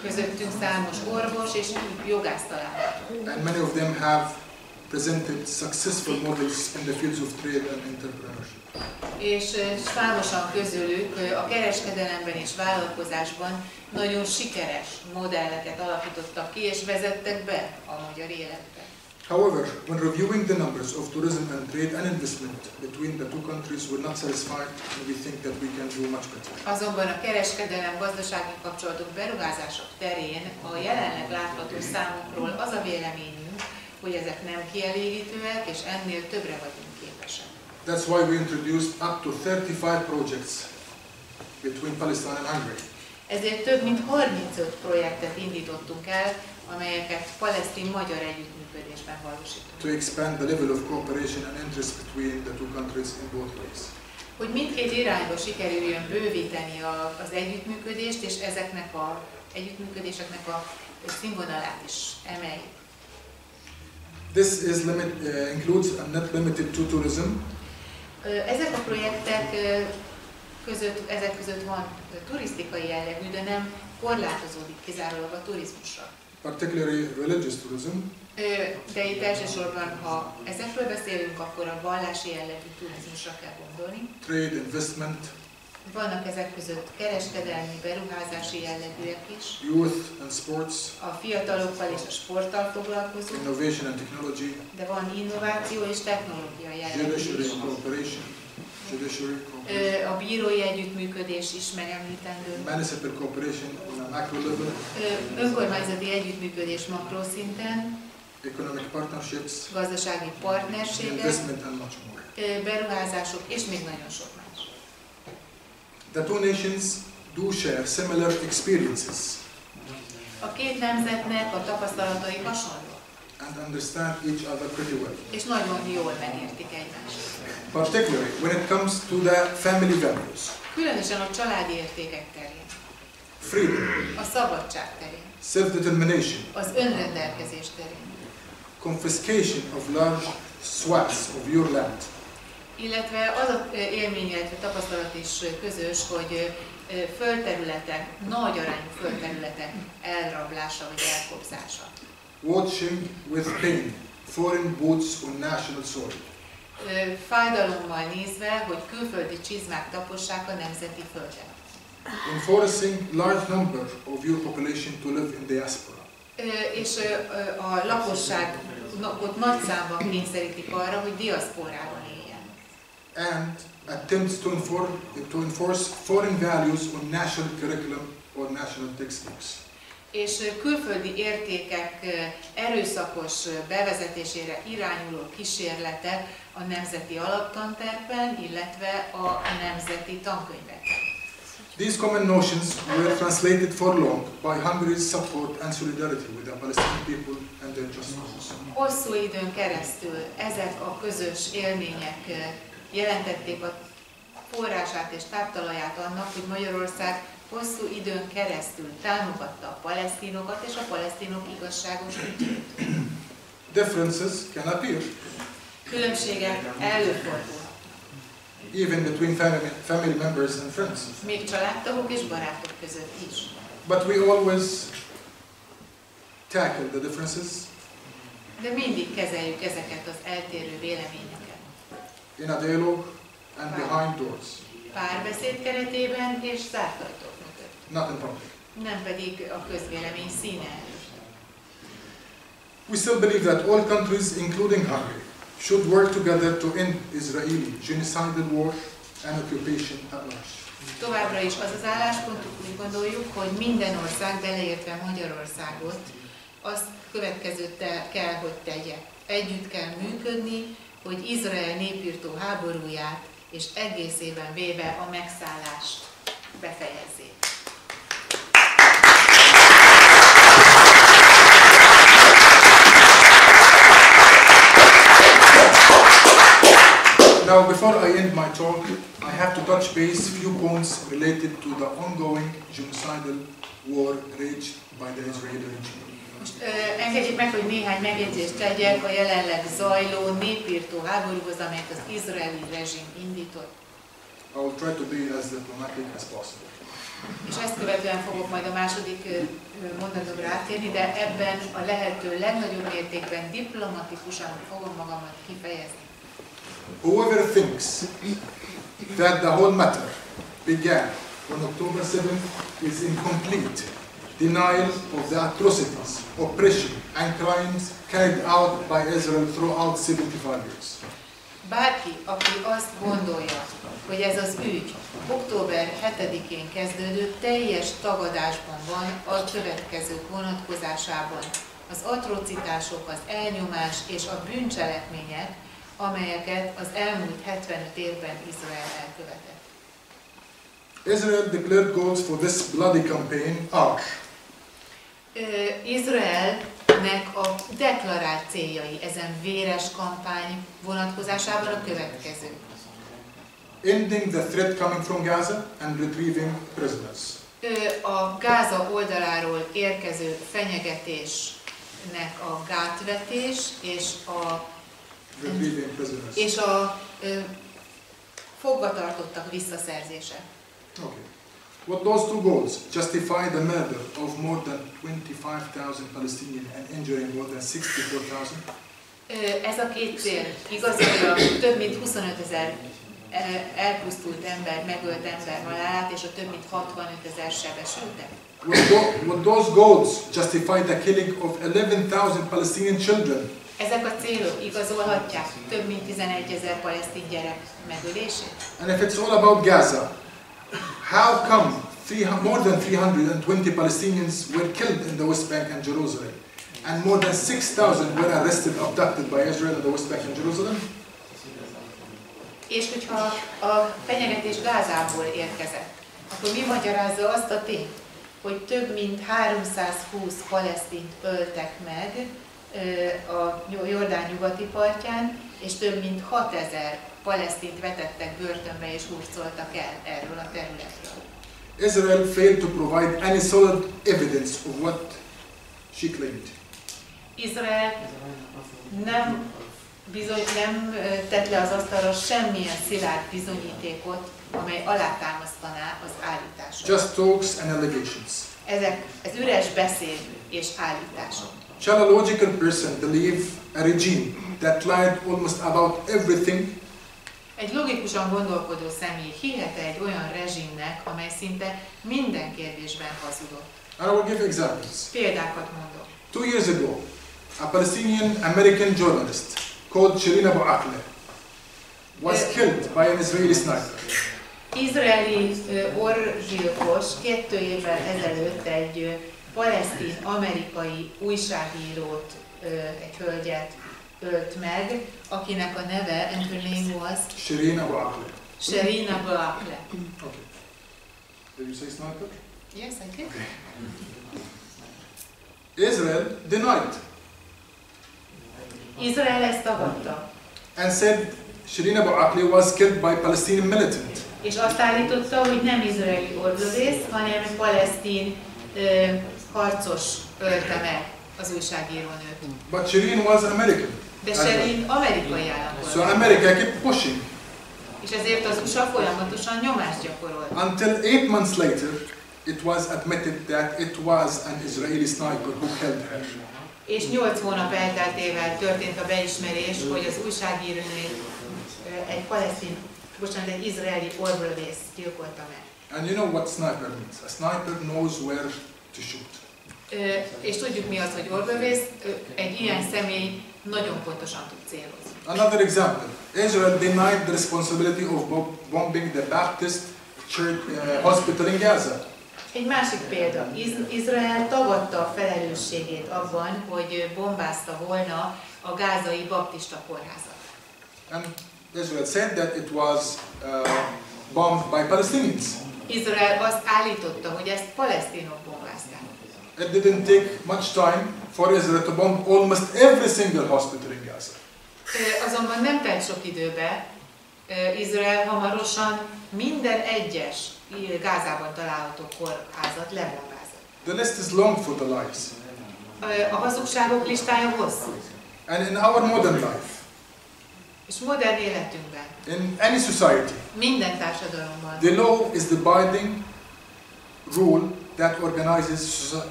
Közöttünk számos orvos és jogász található. and many of them have presented successful models in the fields of trade and entrepreneurship. És számosan közülük a kereskedelemben és vállalkozásban nagyon sikeres modelleket alapítottak ki és vezettek be a magyar életbe. However, when reviewing the numbers of tourism and trade and investment between the two countries, we're not satisfied and we think that we can do much better. Azonban a kereskedelem, gazdasági kapcsolatok, beruházások terén a jelenleg látható számokról az a véleményünk, hogy ezek nem kielégítőek, és ennél többre vagyunk képesek. That's why we introduced up to 35 projects between Palestine and Hungary. Ezért több mint 35 projektet indítottunk el, amelyeket palesztin-magyar együttműködésben valósítunk. To expand the level of cooperation and interest between the two countries in both ways. Hogy mindkét irányba sikerüljön bővíteni az együttműködést, és ezeknek az együttműködéseknek a színvonalát is emeljük. This is includes and not limited to tourism. Ezek a projektek ezek között van turisztikai jellegű, de nem korlátozódik kizárólag a turizmusra. Particularly religious tourism, De itt elsősorban, ha ezekről beszélünk, akkor a vallási jellegű turizmusra kell gondolni. trade, investment, Vannak ezek között kereskedelmi, beruházási jellegűek is. youth and sports, A fiatalokkal és a sporttal foglalkozó, innovation and technology, de van innováció és technológia jellegű judiciary is. cooperation, A bírói együttműködés is megemlítendő. municipal cooperation on a macro level, Önkormányzati együttműködés makroszinten, economic partnerships, gazdasági partnerségek, investment and much more. beruházások és még nagyon sok más. The two nations do share similar experiences A két nemzetnek a tapasztalatai hasonlók, and understand each other pretty well. és nagyon jól megértik egymást. Particularly when it comes to the family values, Különösen a családi értékek terén, freedom, a szabadság terén, self-determination, az önrendelkezés terén, confiscation of large swaths of your land, illetve az a élmény, illetve tapasztalat is közös, hogy földterületek, nagy arányú földterületek elrablása vagy elkobzása. watching with pain foreign boots on national soil, Fájdalommal nézve, hogy külföldi csizmák tapossák a nemzeti földet. enforcing large number of your population to live in diaspora, És a lakosságot nagy számban kényszerítik arra, hogy diaszporában éljen. and attempts to enforce foreign values on national curriculum or national textbooks. És külföldi értékek erőszakos bevezetésére irányuló kísérletek a nemzeti alaptantervben, illetve a nemzeti tankönyvekben. These common notions were translated for long by Hungary's support and solidarity with the Palestinian people and their just cause. Hosszú időn keresztül ezek a közös élmények jelentették a forrását és táptalaját annak, hogy Magyarország hosszú időn keresztül támogatta a palesztinokat és a palesztinok igazságos ügyét. Differences can appear, Különbségek előfordulnak, even between family members and friends. még családtagok és barátok között is. But we always tackle the differences De mindig kezeljük ezeket az eltérő véleményeket. in a dialogue and behind doors, Párbeszéd keretében és zárt ajtók mögött, not in public. nem pedig a közvélemény színe előtt. We still believe that all countries, including Hungary, should work together to end Israeli genocidal war and occupation at large. Továbbra is az az álláspontunk, úgy gondoljuk, hogy minden ország, beleértve Magyarországot, azt következőt kell, hogy tegye. Együtt kell működni, hogy Izrael népirtó háborúját és egészében véve a megszállást befejezzék. Now, before I end my talk, I have to touch base few points related to the ongoing genocidal war waged by the Israeli regime. Most engedjék meg, hogy néhány megjegyzést tegyek a jelenleg zajló népirtó háborúhoz, amelyet az izraeli rezsim indított. I will try to be as diplomatic as possible. És ezt követően fogok majd a második mondatomra átérni, de ebben a lehető legnagyobb mértékben diplomatikusan fogom magamat kifejezni. Whoever thinks that the whole matter began on October 7th is in complete denial of the atrocities, oppression and crimes carried out by Israel throughout 75 years. Bárki, aki azt gondolja, hogy ez az ügy október 7-én kezdődő teljes tagadásban van a következők vonatkozásában. Az atrocitások, az elnyomás és a bűncselekmények, amelyeket az elmúlt 75 évben Izrael elkövetett. Israel declared goals for this bloody campaign are Izraelnek a deklarált céljai ezen véres kampány vonatkozásában a következő. ending the threat coming from Gaza and retrieving prisoners. A Gáza oldaláról érkező fenyegetésnek a gátvetés és a fogvatartottak visszaszerzése. Okay. What those two goals justify the murder of more than 25,000 Palestinians and injuring more than 64,000? Ez a két cél igazolja több mint 25 000 elpusztult ember, megölt ember halálát és a több mint 65 000 sebesültek. Would those goals justify the killing of 11,000 Palestinian children? Ezek a célok igazolhatják több mint 11 000 palesztin gyerek megölését? And if it's all about Gaza, how come more than 320 Palestinians were killed in the West Bank and Jerusalem, and more than 6,000 were arrested, abducted by Israel in the West Bank and Jerusalem? És hogyha a fenyegetés Gázából érkezett, akkor mi magyarázza azt a tényt, hogy több mint 320 palesztint öltek meg a Jordán nyugati partján, és több mint 6000 palesztint vetettek börtönbe és hurcoltak el erről a területről. Israel failed to provide any solid evidence of what she claimed. Izrael nem tett le az asztalra semmilyen szilárd bizonyítékot, amely alátámasztaná az állításot. Just talks and allegations. Ez üres beszéd és állítások. Shall a logical person believe a regime that lied almost about everything? Egy logikusan gondolkodó személy hihet egy olyan rezsimnek, amely szinte minden kérdésben hazudott. And I will give examples. Példákat mondok. 2 years ago, a Palestinian-American journalist called Shirin Abu Akleh was killed by an Israeli sniper. Izraeli orrzsilkos 2 évvel ezelőtt egy palesztin-amerikai újságírót, egy hölgyet ölt meg, akinek a neve, and her name was? Shirin Abu Akleh. Shirin Abu Akleh. Okay. Did you say sniper? Yes, I did. Okay. Israel denied. Izrael ezt tagadta. And said Shirin Abu Akleh was killed by Palestinian militant. És azt állította, hogy nem izraeli orvlövész, hanem palesztin harcos ölte meg az újságírónőt. But Shirin was American. De Shirin amerikai állampolgár. So America kept pushing. És ezért az USA folyamatosan nyomást gyakorolt. Until 8 months later, it was admitted that it was an Israeli sniper who killed her. És 8 hónap elteltével történt a beismerés, hogy az újságírónőt egy izraeli orvlövész gyilkolta meg. And you know what sniper means? A sniper knows where to shoot. És tudjuk mi az, hogy orvlövész, egy ilyen személy nagyon pontosan tud célozni. Another example, Israel denied the responsibility of bombing the Baptist Church hospital in Gaza. Egy másik példa, Izrael tagadta a felelősségét abban, hogy bombázta volna a gázai baptista kórházat. And Israel said that it was bombed by Palestinians. Izrael azt állította, hogy ezt palesztinok bombázták. It didn't take much time for Israel to bomb almost every single hospital in Gaza. Azonban nem telt sok időbe, Izrael hamarosan minden egyes Gázában található kórházat lebomlázott. The list is long for the lies. A hazugságok listája hosszú. And in our modern life, És modern életünkben, in any society, minden társadalomban, the law is the binding rule that organizes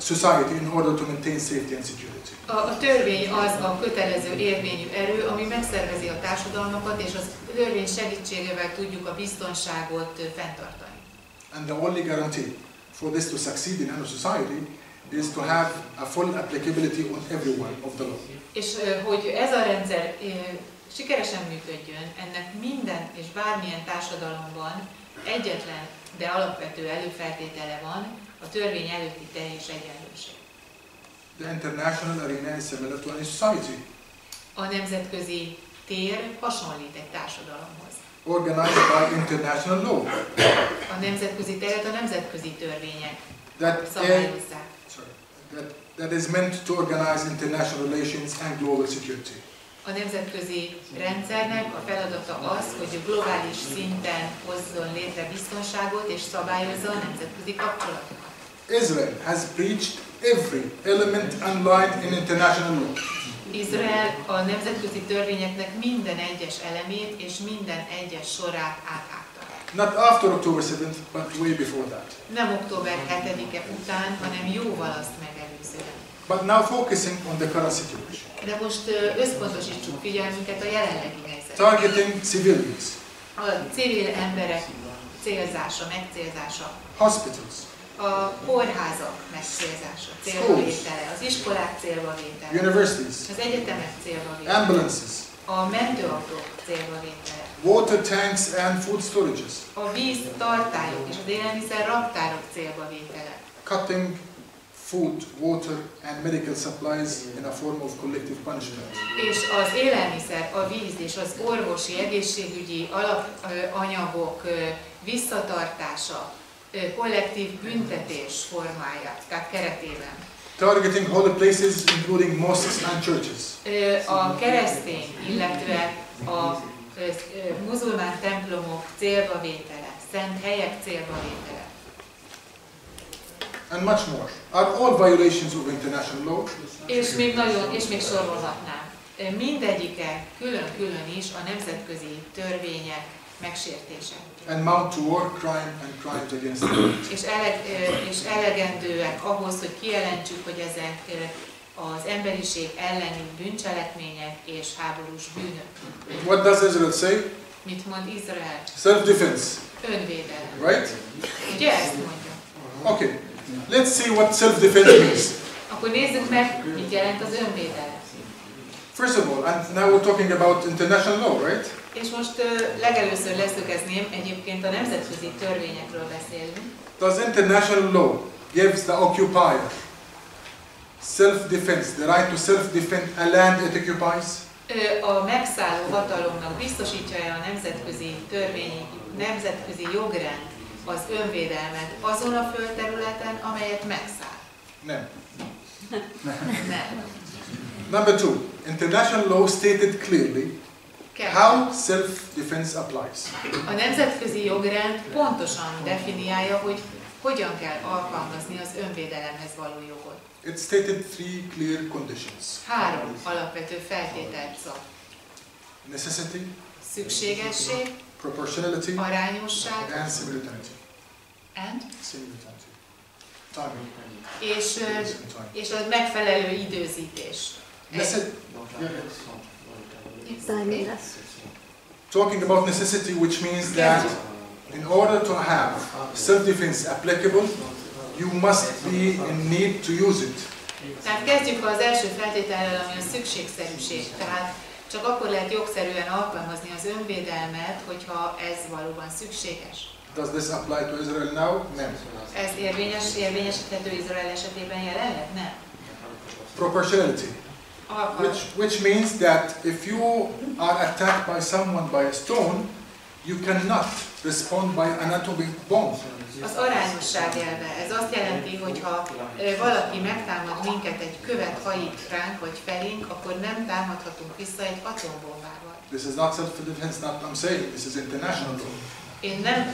society in order to maintain safety and security. A törvény az a kötelező érvényű erő, ami megszervezi a társadalmakat, és az törvény segítségével tudjuk a biztonságot fenntartani. And the only guarantee for this to succeed in our society is to have a full applicability on everyone of the law. És hogy ez a rendszer sikeresen működjön, ennek minden és bármilyen társadalomban egyetlen, de alapvető előfeltétele van, a törvény előtti teljes egyenlőség. The international arena is similar to any society. A nemzetközi tér hasonlít egy társadalomhoz. Organized by international law. A nemzetközi teret a nemzetközi törvények That, szabályozzák. that is meant to organize international relations and global security. A nemzetközi rendszernek a feladata az, hogy globális szinten hozzon létre biztonságot és szabályozza a nemzetközi kapcsolatokat. Israel has breached every element underlined in international law. Izrael a nemzetközi törvényeknek minden egyes elemét és minden egyes sorát áthágta. Not after October 7th, but way before that. Nem október 7-e után, hanem jóval azt megelőzően. But now focusing on the current situation. De most összpontosítsuk figyelmünket a jelenlegi helyzetre. Targeting civilians. A civil emberek célzása, megcélzása. Hospitals. A kórházak megcélzása, célbavétele, az iskolák célbavétele, Universities. az egyetemek célbavétele, Ambulances. a mentőautók célbavétele, Water tanks and food storages. a víztartályok és az élelmiszer raktárok célbavétele, Cutting food, water and medical supplies in a form of collective punishment. és az élelmiszer, a víz és az orvosi, egészségügyi alapanyagok visszatartása, kollektív büntetés formáját, tehát keretében. Targeting holy places including mosques and churches. A keresztény, illetve a muzulmán templomok célbavétele, szent helyek célbavétele. And much more. Are all violations of international law. És még sorolhatnám. Mindegyike külön-külön is a nemzetközi törvények megsértése. And mount to war, crime and crimes against the És elegendőek ahhoz, hogy kijelentsük, hogy ezek az emberiség elleni bűncselekmények és háborús bűnök. What does Israel say? Mit mond Izrael? Self-defense. Önvédelem. Right? Ugye ezt mondja? Okay. Let's see what self-defense means. Akkor nézzük meg, mit jelent az önvédelem. First of all, and now we're talking about international law, right? És most legelőször leszögezném, egyébként a nemzetközi törvényekről beszélünk. Does international law gives the occupier self-defense, the right to self-defend a land it occupies? A megszálló hatalomnak biztosítja-e a nemzetközi törvény, nemzetközi jogrend az önvédelmet azon a földterületen, amelyet megszáll? Nem. Nem. Number two, international law stated clearly how self-defense applies. A nemzetközi jogrend pontosan definiálja, hogy hogyan kell alkalmazni az önvédelemhez való jogot. It stated three clear conditions. 3 alapvető feltételt szab. Necessity, Szükségesség, proportionality, arányosság, and simultaneity. and? Simultaneity. Timing. És a megfelelő időzítés. Talking about necessity, which means that in order to have self-defense applicable, you must be in need to use it. Tehát kezdjük az első feltétellel, ami a szükségszerűség. Tehát csak akkor lehet jogszerűen alkalmazni az önvédelmet, hogyha ez valóban szükséges. Does this apply to Israel now? Nem. Ez érvényesíthető Izrael esetében jelenleg? Nem. Proportionality. Which means that if you are attacked by someone by a stone, you cannot respond by an atomic bomb. Az arányosság elve. Ez azt jelenti, hogy ha valaki megtámad minket, egy követ hajít ránk vagy felénk, akkor nem támadhatunk vissza egy atombombával. This is not self-defense, not I'm saying, this is international law.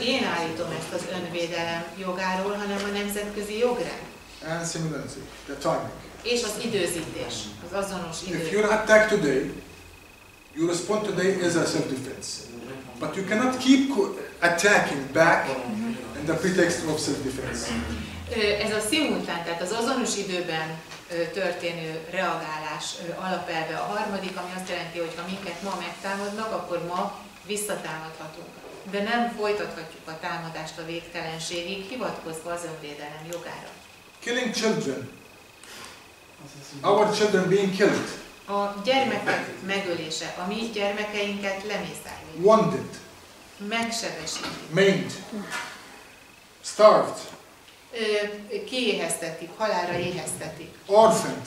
Én állítom ezt az önvédelem jogáról, hanem a nemzetközi jogrend. And similarity, the timing. És az időzítés, az azonos idő. If you're attacked today, you respond today as a self-defense. But you cannot keep attacking back in the pretext of self-defense. Ez a szimultán, tehát az azonos időben történő reagálás alapelve a harmadik, ami azt jelenti, hogy ha minket ma megtámadnak, akkor ma visszatámadhatunk. De nem folytathatjuk a támadást a végtelenségig, hivatkozva az önvédelem jogára. Killing children. Our children being killed. A gyermekek megölése, a mi gyermekeinket lemészárolják. Wounded. Megsebesítik. Maimed. Starved. Kiéheztetik, halálra éheztetik. Orphaned.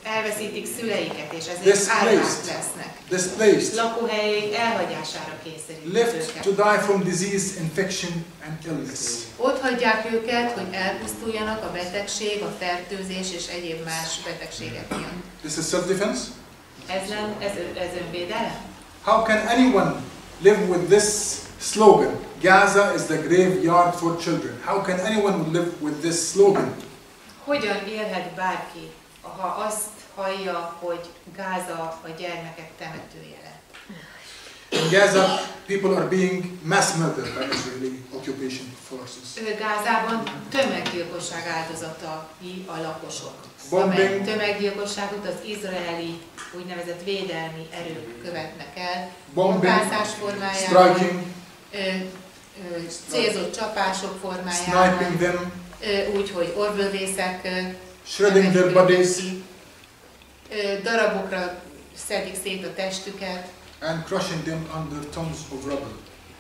Elveszítik szüleiket, és ezért árvák lesznek. Displaced. Lakóhelyeik elhagyására kényszerítik Left őket. to die from disease, infection and illness. Ott hagyják őket, hogy elpusztuljanak a betegség, a fertőzés és egyéb más betegségek miatt. This is self-defense? Ez önvédelem? How can anyone live with this slogan? Gaza is the graveyard for children. How can anyone live with this slogan? Hogyan élhet bárki, ha azt hallja, hogy Gáza a gyermekek temetője lett? In Gaza, people are being mass murdered by Israeli occupation forces. Gázában tömeggyilkosság áldozatai a lakosok. Bombing. Amely tömeggyilkosságot az izraeli úgynevezett védelmi erők követnek el. Bombázás formájában, striking, célzott csapások formájában, sniping them, úgyhogy orvlövészek, shredding their bodies, darabokra szedik szét a testüket, and crushing them under tons of rubble.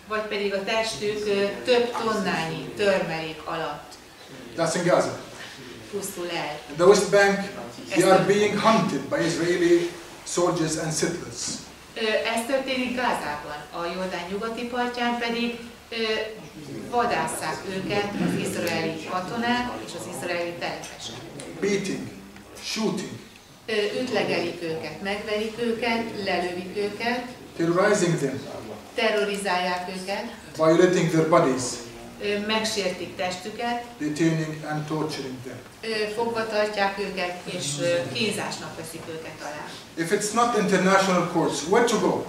vagy pedig a testük több tonnányi törmelék alatt That's in Gaza. pusztul el. In the West Bank, they are being hunted by Israeli soldiers and settlers. Ez történik Gázában, a Jordán nyugati partján pedig vadásszák őket az izraeli katonák és az izraeli telepesek. Beating, shooting, Ütlegelik őket, megverik őket, lelövik őket, terrorizing them, terrorizálják őket, violating their bodies, megsértik testüket, detaining and torturing them. fogva tartják őket és kínzásnak veszik őket alá. If it's not international courts, where to go?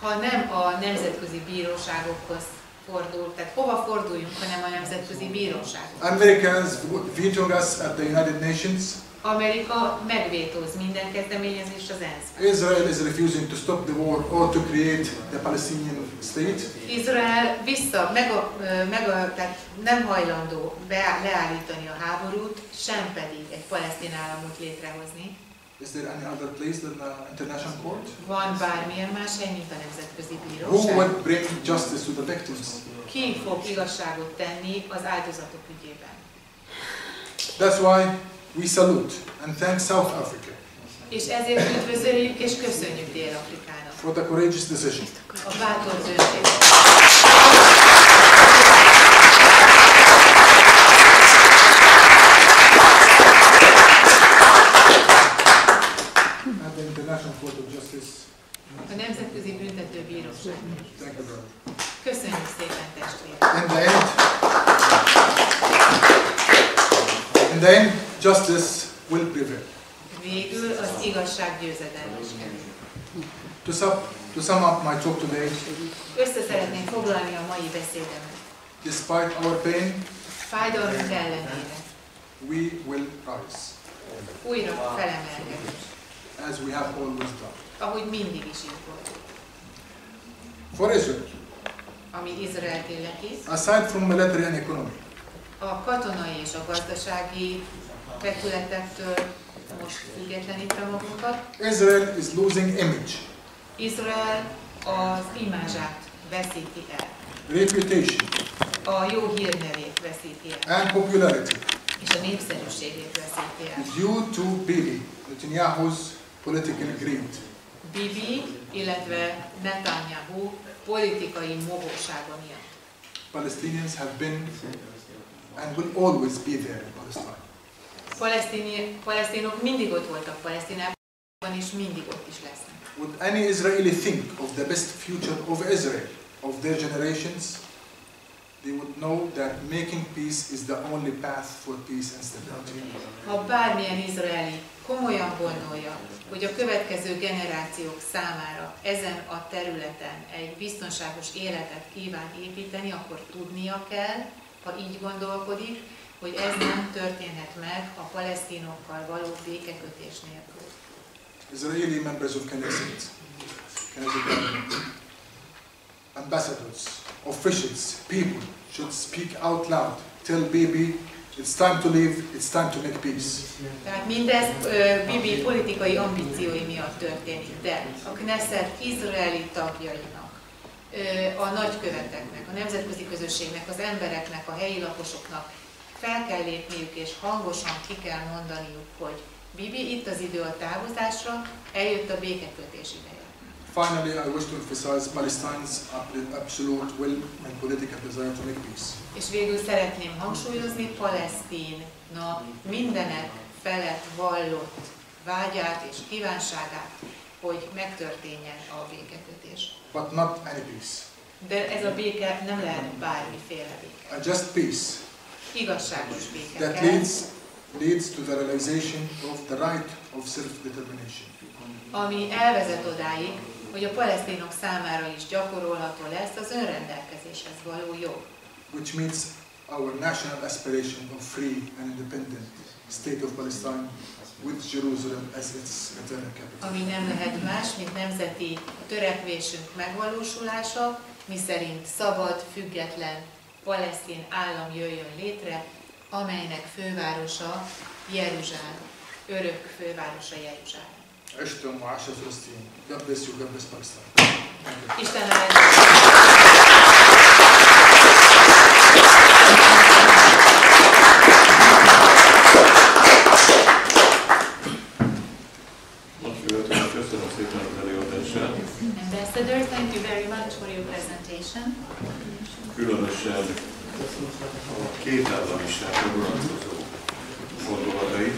Ha nem a nemzetközi bíróságokhoz fordul, tehát hova forduljunk, hanem a nemzetközi bíróságokhoz? Americans vetoing us at the United Nations. Amerika megvétóz minden kezdeményezést az ENSZ-ben. Israel is refusing to stop the war or to create the Palestinian state. Izrael tehát nem hajlandó leállítani a háborút, sem pedig egy palesztin államot létrehozni. Is there any other place than the international court? Van bármilyen más hely, mint a nemzetközi Who bíróság? would bring justice to the victims? Ki fog igazságot tenni az áldozatok ügyében? That's why we salute and thank South Africa És ezért üdvözöljük és köszönjük Dél-Afrikának for the courageous decision. a bátor döntést. At the International Court of Justice. A Nemzetközi Büntetőbíróság. Thank you, brother. Köszönjük szépen, testvérek! In the end, justice will prevail. Végül az igazság győzedelmeskedik. To sum up my talk today, Össze szeretném foglalni a mai beszédemet. despite our pain, Fájdalmunk ellenére we will rise, újra felemelkedünk, as we have always done. ahogy mindig is így volt. For Israel, Ami Izraelt illeti, aside from military and economic, a katonai és a gazdasági vetületektől most függetlenítve magunkat, Israel is losing image, Izrael az imázsát veszíti el, reputation, a jó hírnevét veszíti el, and popularity és a népszerűségét veszíti el. due to Bibi Netanyahu's political greed. Bibi, illetve Netanyahu politikai mogósága miatt. Palestinians have been and will always be there in Palestine. Palesztinok mindig ott voltak Palesztinában, és mindig ott is lesznek. would any Israeli think of the best future of Israel, of their generations, they would know that making peace is the only path for peace and stability. Ha bármilyen izraeli komolyan gondolja, hogy a következő generációk számára ezen a területen egy biztonságos életet kíván építeni, akkor tudnia kell, ha így gondolkodik, hogy ez nem történhet meg a palesztinokkal való békekötés nélkül. Israeli members of Knesset, ambassadors, officials, people should speak out loud. Tell Bibi, it's time to leave, it's time to make peace. Tehát mindez Bibi politikai ambíciói miatt történik, de a Knesset izraeli tagjainak, a nagyköveteknek, a nemzetközi közösségnek, az embereknek, a helyi lakosoknak fel kell lépniük és hangosan ki kell mondaniuk, hogy Bibi, itt az idő a távozásra, eljött a békekötés ideje. Finally, I wish to emphasize Palestine's absolute will and political desire to make peace. És végül szeretném hangsúlyozni Palesztina mindenek felett vallott vágyát és kívánságát, hogy megtörténjen a békekötés. But not any peace. De ez a béke nem lehet bármiféle béke. A just peace. Igazságos béke That kell, leads to the realization of the right of self-determination. ami elvezet odáig, hogy a palesztinok számára is gyakorolható lesz az önrendelkezéshez való jog. Which means our national aspiration of free and independent state of Palestine with Jerusalem as its eternal capital. Ami nem lehet más, mint nemzeti törekvésünk megvalósulása, miszerint szabad, független palesztin állam jöjjön létre, amelynek fővárosa Jeruzsálem, örök fővárosa Jeruzsálem. عشتم وعاش فلسطين. God bless you, God bless Palestine. Isten áldja. Köszönöm szépen az előadását. Ambassador, thank you very much for your presentation. Különösen a kétállamiságra vonatkozó gondolatai.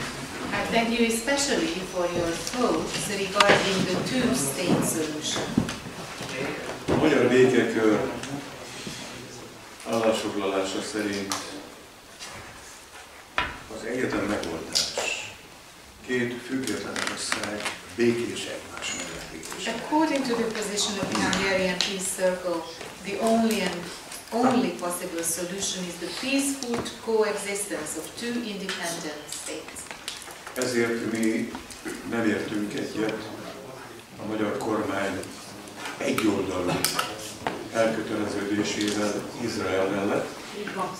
Thank you especially for your thoughts regarding the two-state solution. A Magyar Békekör állásfoglalása szerint az egyetlen megoldás két független ország békés egymás mellett élés. According to the position of the Hungarian Peace Circle, the only possible solution is the peaceful coexistence of two independent states. Ezért mi nem értünk egyet a magyar kormány egyoldalú elköteleződésével Izrael mellett.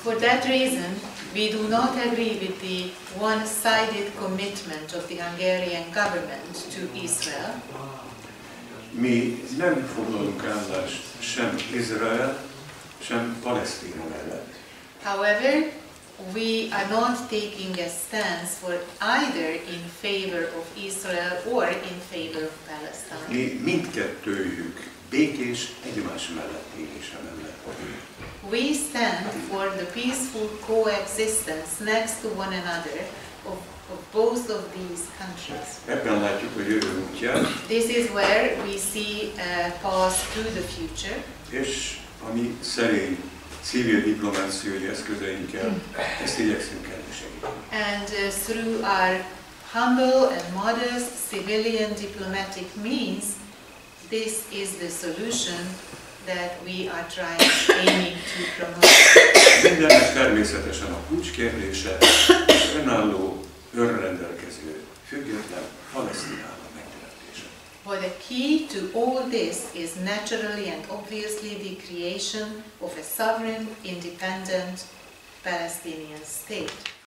For that reason, we do not agree with the one-sided commitment of the Hungarian government to Israel. Mi nem foglalunk állást sem Izrael, sem Palesztina mellett. However, we are not taking a stance for either in favor of Israel or in favor of Palestine. Mi mindkettőjük békés egymás mellett élése mellett vagyunk. We stand for the peaceful coexistence next to one another of both of these countries. Ebben látjuk a jövő útját. This is where we see a path to the future. És a mi szerény civil diplomáciai eszközeinkkel ezt igyekszünk elősegíteni. And through our humble and modest civilian diplomatic means, this is the solution that we are aiming to promote. Mindennek természetesen a kulcskérdése az önálló, önrendelkező, független palesztin állam megteremtése. But the key to all this is naturally and obviously the creation of a sovereign, independent Palestinian state.